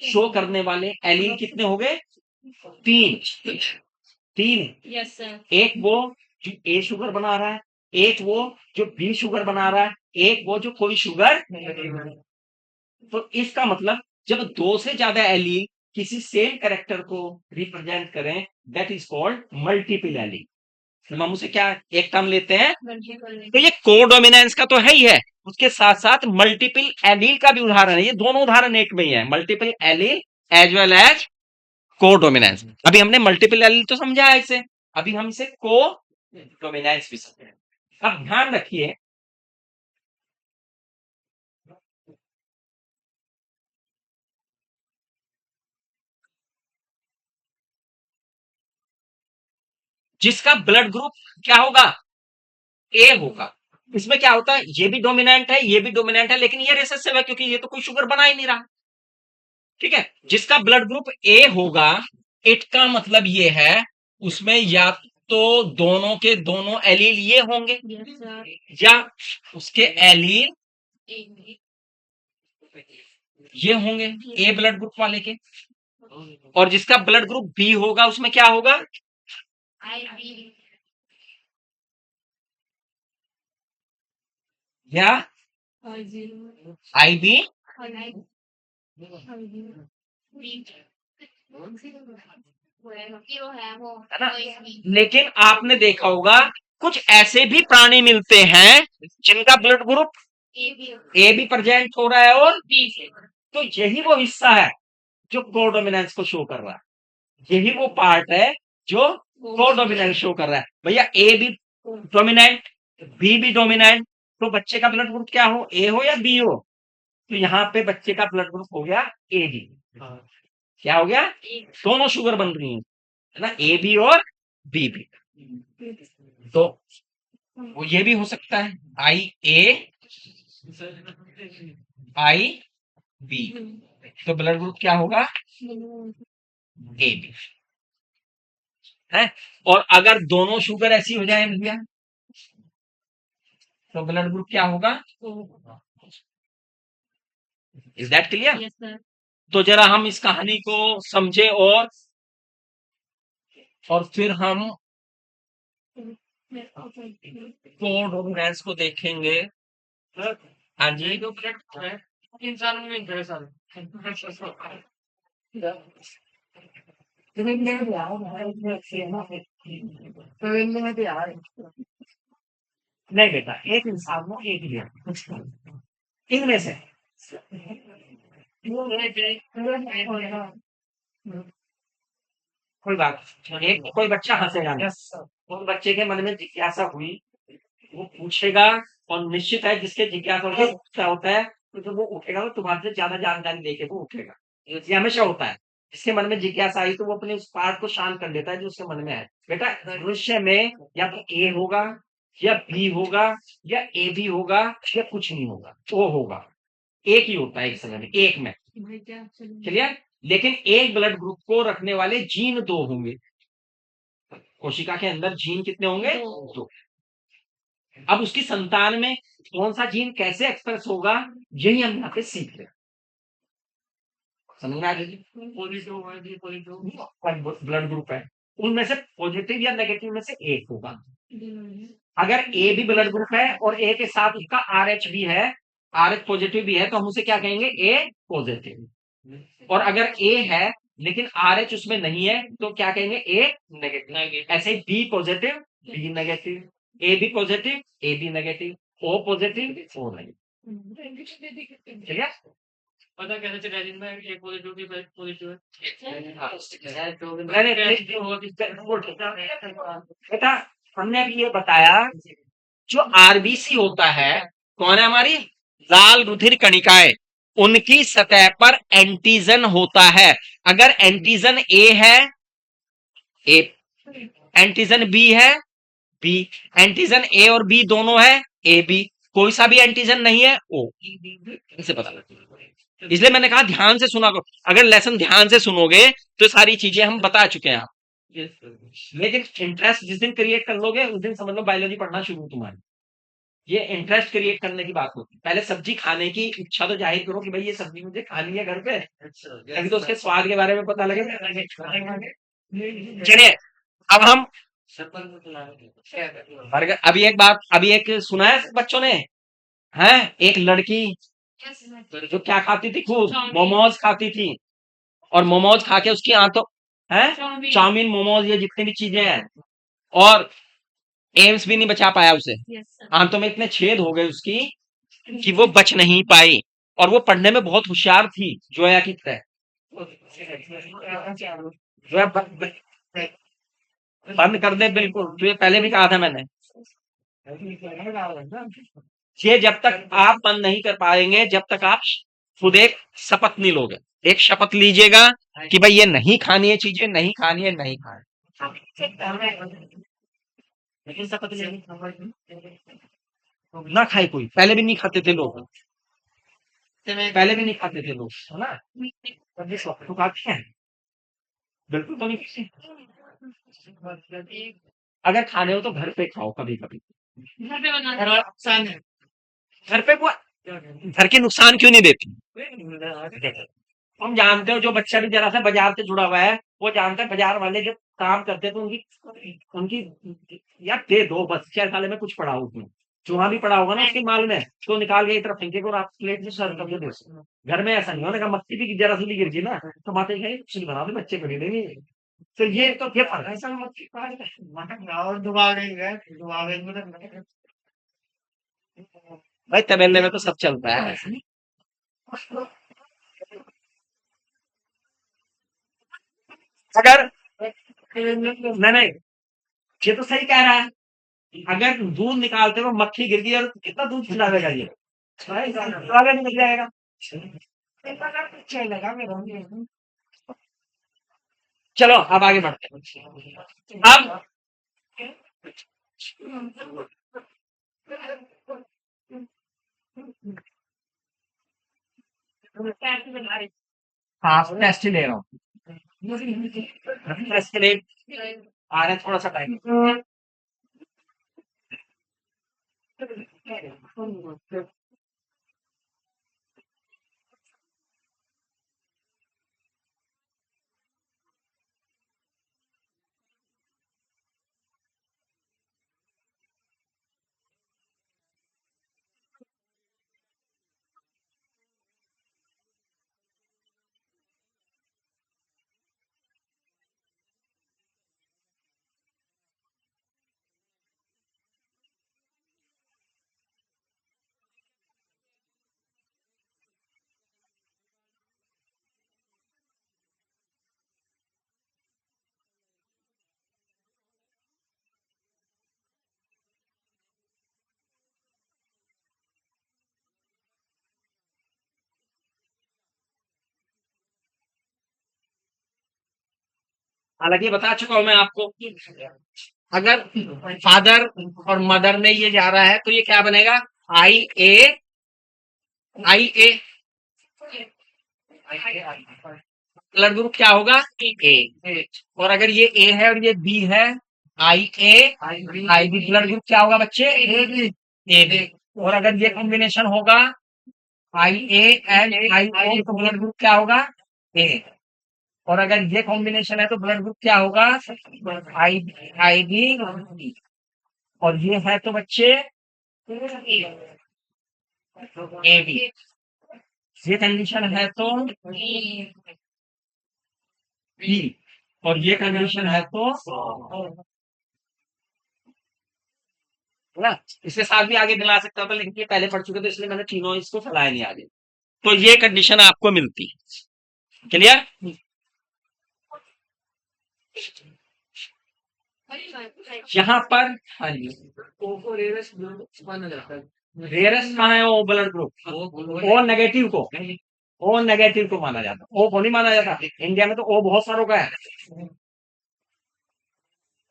शो करने वाले एलील कितने हो गए? तीन। तीन। Yes sir. एक वो जो ए शुगर बना रहा है, एक वो जो बी शुगर बना रहा है, एक वो जो कोई शुगर। तो इसका मतलब जब दो से ज्यादा एलील किसी सेम कैरेक्टर को रिप्रेजेंट करें, that is called multiple allele. हम उसे क्या एक टर्म लेते हैं? तो ये कोडोमिनेंस का तो है ही है, उसके साथ साथ मल्टीपल एलील का भी उदाहरण है। ये दोनों उदाहरण एक में ही है, multiple allele as well as codominance. अभी हमने मल्टीपल एलील तो समझा है इसे, अभी हम इसे कोडोमिनेंस भी समझेंगे। अब ध्यान रखिए, जिसका ब्लड ग्रुप क्या होगा? ए होगा। इसमें क्या होता है, ये भी डोमिनेंट है, ये भी डोमिनेंट है, लेकिन ये रिसेसिव है क्योंकि ये तो कोई शुगर बना ही नहीं रहा। ठीक है। जिसका ब्लड ग्रुप ए होगा, इट का मतलब ये है उसमें या तो दोनों के दोनों एलील ये होंगे, या उसके एलील ये होंगे, ए ब्लड ग्रुप वाले के। और जिसका ब्लड ग्रुप बी होगा उसमें क्या होगा? या आई बी। है ना? लेकिन आपने देखा होगा कुछ ऐसे भी प्राणी मिलते हैं जिनका ब्लड ग्रुप ए भी प्रेजेंट हो रहा है और बी से। तो यही वो हिस्सा है जो कोडोमिनेंस को शो कर रहा है, यही वो पार्ट है जो कोडोमिनेंस शो कर रहा है। भैया ए भी डोमिनेंट, बी भी डोमिनेंट, तो बच्चे का ब्लड ग्रुप क्या हो, ए हो या बी हो? तो यहाँ पे बच्चे का ब्लड ग्रुप हो गया ए बी। क्या हो गया? दोनों शुगर बन रही है ना, ए बी और बी भी। तो वो ये भी हो सकता है आई ए आई बी, तो ब्लड ग्रुप क्या होगा? ए बी है। और अगर दोनों शुगर ऐसी हो जाए भैया, तो ब्लड ग्रुप क्या होगा? Is that clear? Yes sir. तो जरा हम इस कहानी को समझे और फिर हम कोडोमिनेंस को देखेंगे। हाँ जी। इंसान में इंटरेस्ट नहीं बेटा, एक इंसान को एक लिया इनमें से कोई बात, एक कोई बच्चा हंसेगा नहीं, उस बच्चे के मन में जिज्ञासा हुई, वो पूछेगा, और निश्चित है जिसके जिज्ञासा होता है, तो जब वो उठेगा तो तुम्हारे से ज्यादा जानकारी लेके वो उठेगा। ये हमेशा होता है। जिसके मन में जिज्ञासा आई तो वो अपने उस पार्ट को शांत कर लेता है जो उसके मन में है। बेटा भविष्य में या तो ए होगा या बी होगा या ए भी होगा या कुछ नहीं होगा, वो होगा। एक ही होता है एक समय में, एक में। क्लियर? लेकिन एक ब्लड ग्रुप को रखने वाले जीन दो होंगे। कोशिका के अंदर जीन कितने होंगे? दो। अब उसकी संतान में कौन सा जीन कैसे एक्सप्रेस होगा, यही हम यहाँ पे सीख रहे हैं। समझ में आ रही? पॉजिटिव ब्लड ग्रुप है, उनमें से पॉजिटिव या नेगेटिव में से एक होगा। अगर ए भी ब्लड ग्रुप है और ए के साथ उसका आर एच भी है, आर एच पॉजिटिव भी है, तो हम उसे क्या कहेंगे? ए पॉजिटिव। और अगर ए है लेकिन आर एच उसमें नहीं है तो क्या कहेंगे? A negative. ऐसे B positive, B negative, A B positive, A B negative, O positive, O negative. ठीक है? पता कैसे चला जिनमें एक पॉजिटिव की पॉजिटिव है। बेटा हमने अभी ये बताया, जो आरबीसी होता है, कौन है? हमारी लाल रुधिर कणिकाएं, उनकी सतह पर एंटीजन होता है। अगर एंटीजन ए है, ए, एंटीजन बी है, बी, एंटीजन ए और बी दोनों है, ए बी, कोई सा भी एंटीजन नहीं है, ओ। इसे पता लगता है। इसलिए मैंने कहा ध्यान से सुना करो। अगर लेसन ध्यान से सुनोगे तो सारी चीजें हम बता चुके हैं आप। लेकिन इंटरेस्ट जिस दिन क्रिएट कर लोगे उस दिन समझ लो बायोलॉजी पढ़ना शुरू तुम्हारी। ये इंटरेस्ट क्रिएट करने की बात होती है। पहले सब्जी खाने की इच्छा तो जाहिर करो कि भाई ये सब्जी मुझे खानी है घर पे, तभी तो उसके स्वाद के बारे में पता लगे। चलिए अब हम बर्गर, अभी एक सुना है बच्चों ने, है एक लड़की जो क्या खाती थी? खूब मोमोज खाती थी, और मोमोज खा के उसकी आंतों, है चाउमीन मोमोज ये जितनी भी चीजें हैं, और एम्स भी नहीं बचा पाया उसे। आंतों में इतने छेद हो गए उसकी कि वो बच नहीं पाई। और वो पढ़ने में बहुत होशियार थी, जोया की तरह। जोया बंद कर दे बिल्कुल, तुझे पहले भी कहा था मैंने। ये जब तक आप बंद नहीं कर पाएंगे, जब तक आप खुद एक शपथ नहीं लोगे, एक शपथ लीजिएगा कि भाई ये नहीं खानी है, चीजें नहीं खानी है, नहीं खानी। लेकिन शपथ ना खाए कोई, पहले भी नहीं खाते थे लोग, पहले भी नहीं खाते थे लोग, है ना? तब ये शौक तो खाते हैं, बिल्कुल तो नहीं खाते। अगर खाने हो तो घर पे खाओ, कभी कभी घर पे बनाना आसान है। घर पे वो घर के नुकसान क्यों नहीं देती? हम जानते हो, जो बच्चा भी जरा सा बाजार से जुड़ा हुआ है वो जानता है बाजार वाले जब काम करते हैं तो उनकी उनकी यार दे दो बस, 6 साल में कुछ पड़ा हो उसमें, चूहा भी पड़ा होगा ना उसके माल में तो निकाल के एक तरफ फेंकेगा और आप प्लेट में सर्व करके दो। घर में ऐसा नहीं होने का, मक्खी भी जरा सी भी गिर गई ना तो माता जी कुछ नहीं बना दे, बच्चे को दे देंगे। तो ये फर्क है। ऐसा मक्खी और दुआ गए दुआ गए भाई, तबेले में तो सब चलता है ऐसे। अगर नहीं नहीं, ये तो सही कह रहा है। अगर दूध निकालते हुए मक्खी गिर गई और कितना दूध खिलाएगा ये? तो आगे निकल जाएगा। चलो अब आगे बढ़ते हैं। अब हाँ, टेस्ट ही ले रहा हूँ। टेस्ट के लिए आ रहे हैं, थोड़ा सा टाइम। हालांकि बता चुका हूं मैं आपको। अगर फादर और मदर में ये जा रहा है तो ये क्या बनेगा? आई A, I A. Blood group क्या होगा? ए। और अगर ये ए है और ये बी है, I A, I B, blood group क्या होगा बच्चे? A B, A B. और अगर ये कॉम्बिनेशन होगा आई ए एंड आई ओ, तो ब्लड ग्रुप क्या होगा? ए। और अगर ये कॉम्बिनेशन है तो ब्लड ग्रुप क्या होगा? आई, आई बी। और ये है तो बच्चे ए बी। ये कंडीशन है तो बी। और ये कंडीशन है तो, है ना? इसके साथ भी आगे दिला सकता था, लेकिन ये पहले पढ़ चुके थे इसलिए मैंने तीनों इसको फैलाया नहीं आगे। तो ये कंडीशन आपको मिलती है। क्लियर? यहाँ पर, हाँ जी, रेयरेस्ट कहाँ है? O blood group, O negative को, ओ नेगेटिव को माना जाता, ओ को नहीं माना जाता। इंडिया में तो ओ बहुत सारों का है।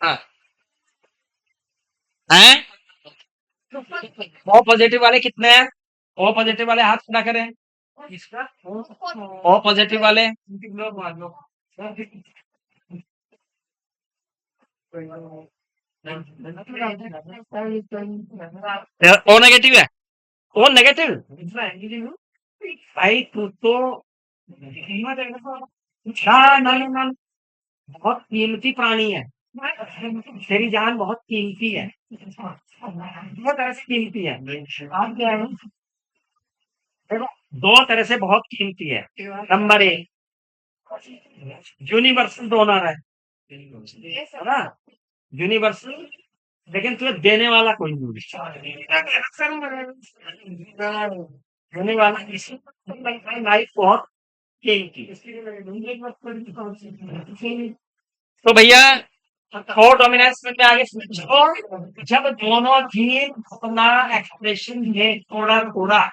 हाँ, हैं? ओ पॉजिटिव वाले कितने हैं? ओ पॉजिटिव वाले हाथ खड़ा करें। ओ पॉजिटिव वाले, ओ नेगेटिव है, ओ नेगेटिव। भाई तू तो, ना ना ना, बहुत कीमती प्राणी है, तेरी जान बहुत कीमती है, बहुत तरह से कीमती है। आप क्या है? देखो, दो तरह से बहुत कीमती है। नंबर एक, यूनिवर्सल डोनर है ना? यूनिवर्सल, लेकिन तुझे देने वाला कोई नहीं है। देने वाला किसी, लाइफ बहुत कीमती। तो भैया, फोर डोमिनेंस में आगे समझो, जब दोनों जीन अपना एक्सप्रेशन ये थोड़ा थोड़ा,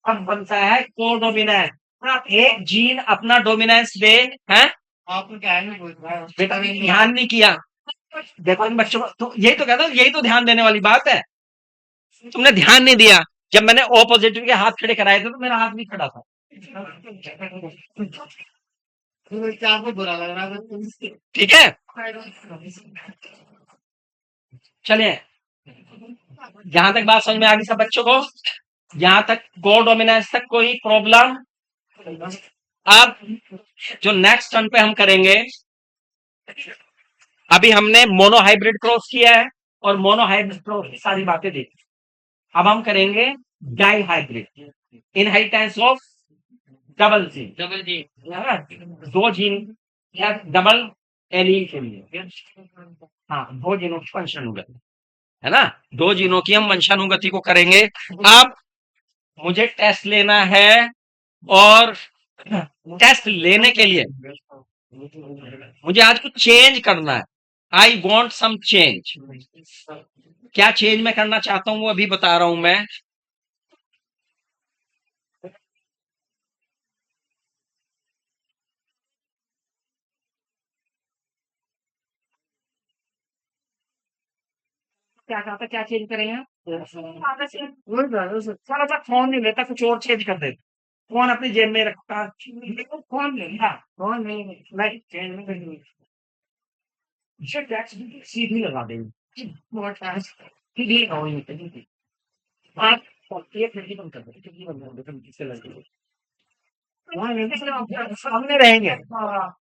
अब बनता है को डोमिनेंस। एक जीन अपना डोमिनेंस दे, है? आपको क्या है बेटा, ध्यान नहीं किया। देखो इन बच्चों को तो यही तो कहता हूँ, यही तो ध्यान देने वाली बात है। तुमने ध्यान नहीं दिया। जब मैंने ओ पॉजिटिव के हाथ खड़े कराए थे तो मेरा हाथ नहीं खड़ा था। बुरा लग रहा है, ठीक है? चलिए, जहां तक बात समझ में आ गई सब बच्चों को, यहां तक गो डोमिनेंस तक कोई प्रॉब्लम? अब जो नेक्स्ट टर्न पे हम करेंगे, अभी हमने मोनोहाइब्रिड क्रॉस किया है और मोनोहाइब्रिड क्रॉस की सारी बातें देखी। अब हम करेंगे dihybrid, inheritance of double gene. Double gene, दो जीन या डबल एलील के लिए, हाँ, दो जीनों की वंशानुगति, है ना? दो जीनों की हम वंशानुगति को करेंगे। अब मुझे टेस्ट लेना है, और टेस्ट लेने के लिए मुझे आज कुछ चेंज करना है। I want some change. क्या चेंज मैं करना चाहता हूं वो अभी बता रहा हूं मैं। क्या चाहता, क्या चेंज करेंगे? सारा सा फोन नहीं लेता, कुछ और चेंज कर देता। फोन अपनी जेब में रखता, फोन नहीं, हाँ फोन नहीं, नहीं चेंज नहीं करेंगे। इसे टैक्स सीधी लगा देंगे, बहुत फास्ट, सीधी लगाओ। आप ये खिड़की बंद कर दो, खिड़की बंद कर दो, खिड़की से लगे वहाँ नहीं, सामने रहेंगे। हाँ,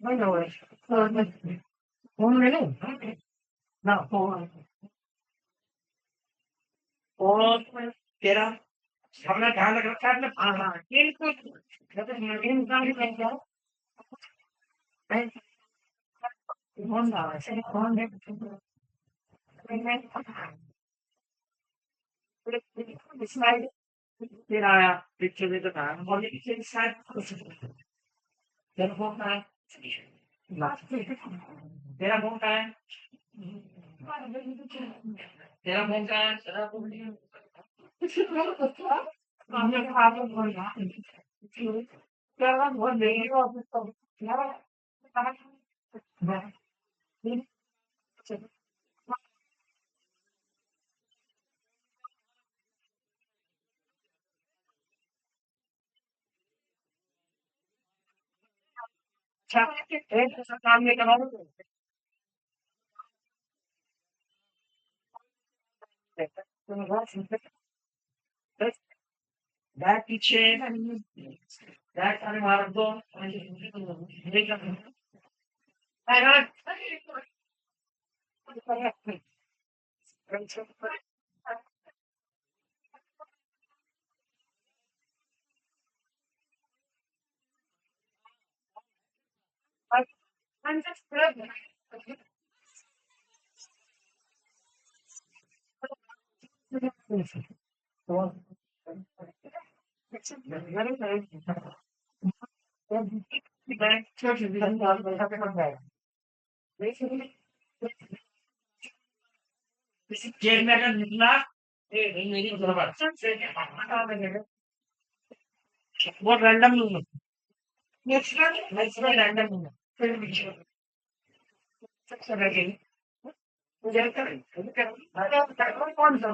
बंद हो गए। फोन ले लो ना, फोन, फोन तेरा अपना ध्यान रख रखा है अपने। हाँ हाँ, बिल्कुल। इंसान ही बन जाओ। फोन ना ऐसे फोन है, स्लाइड फिर आया, पिक्चर में तो था और ये पीछे शायद तेरा फोन का है, तेरा फोन का है, तेरा फोन का है, तेरा फोन का है। हमने कहा आपको फोन का तेरा फोन नहीं है, बैग पीछे, बैग सारे मार दो। जेल में अगर निकला, मेरी वो रैंडम नहीं है, नेचुरल रैंडम नहीं है। फिर सबसे लगे मुझे कौन सा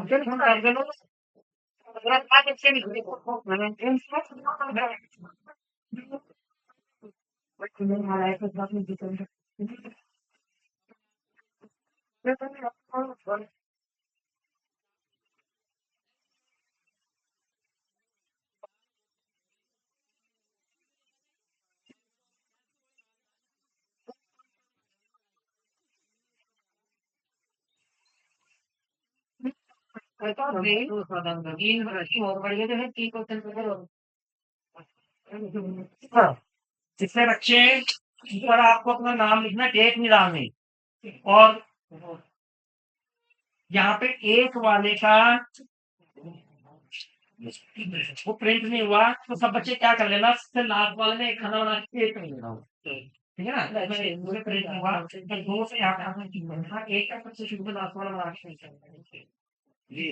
जितने बच्चे ऊपर आपको अपना नाम लिखना, डेट नहीं डालनी। और यहाँ पे एक वाले का वो प्रिंट नहीं हुआ तो सब बच्चे क्या कर लेना, फिर लास्ट वाले में एक खाना बना के एक नहीं लेना। ठीक है ना, मुझे प्रिंट नहीं हुआ तो दो से यहाँ पे आपने ठीक करना, एक का सबसे शुरू में लास्ट वाला बना के नहीं करना। जी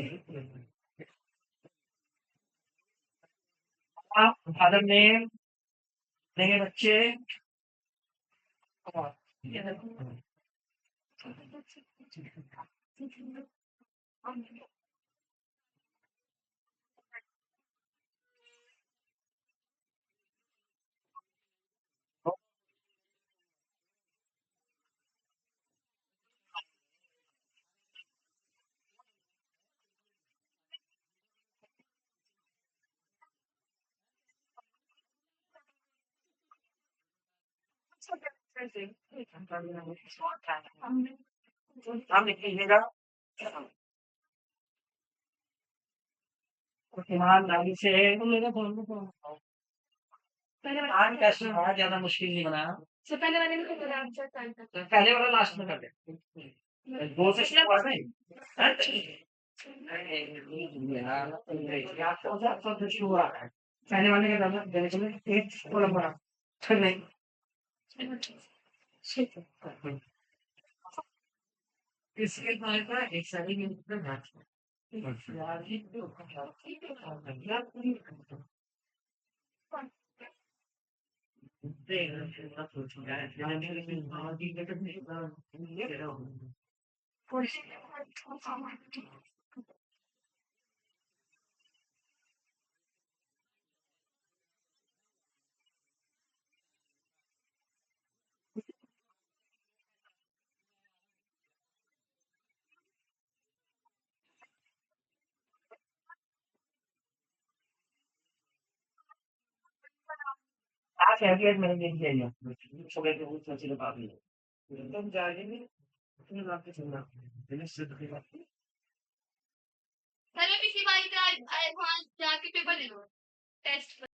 आप फादर नेम देंगे बच्चे। और ये देखो, नाम लिख लीजिएगा। ईमानदारी से आज कैसे बहुत ज्यादा मुश्किल नहीं बनाया। पहले वाला लास्ट में कर दे, दो से शुरुआत नहीं। शुरू हो रहा है पहले वाले का दादा देने के लिए एक कॉलम बना, फिर नहीं। इसके बाद का एक सारी मिनट में आज हैबिट मैंने देख लिया सुबह के उठ सोची तो काफी एकदम जाएंगे फिर आपके चलना मैंने सिद्ध की बात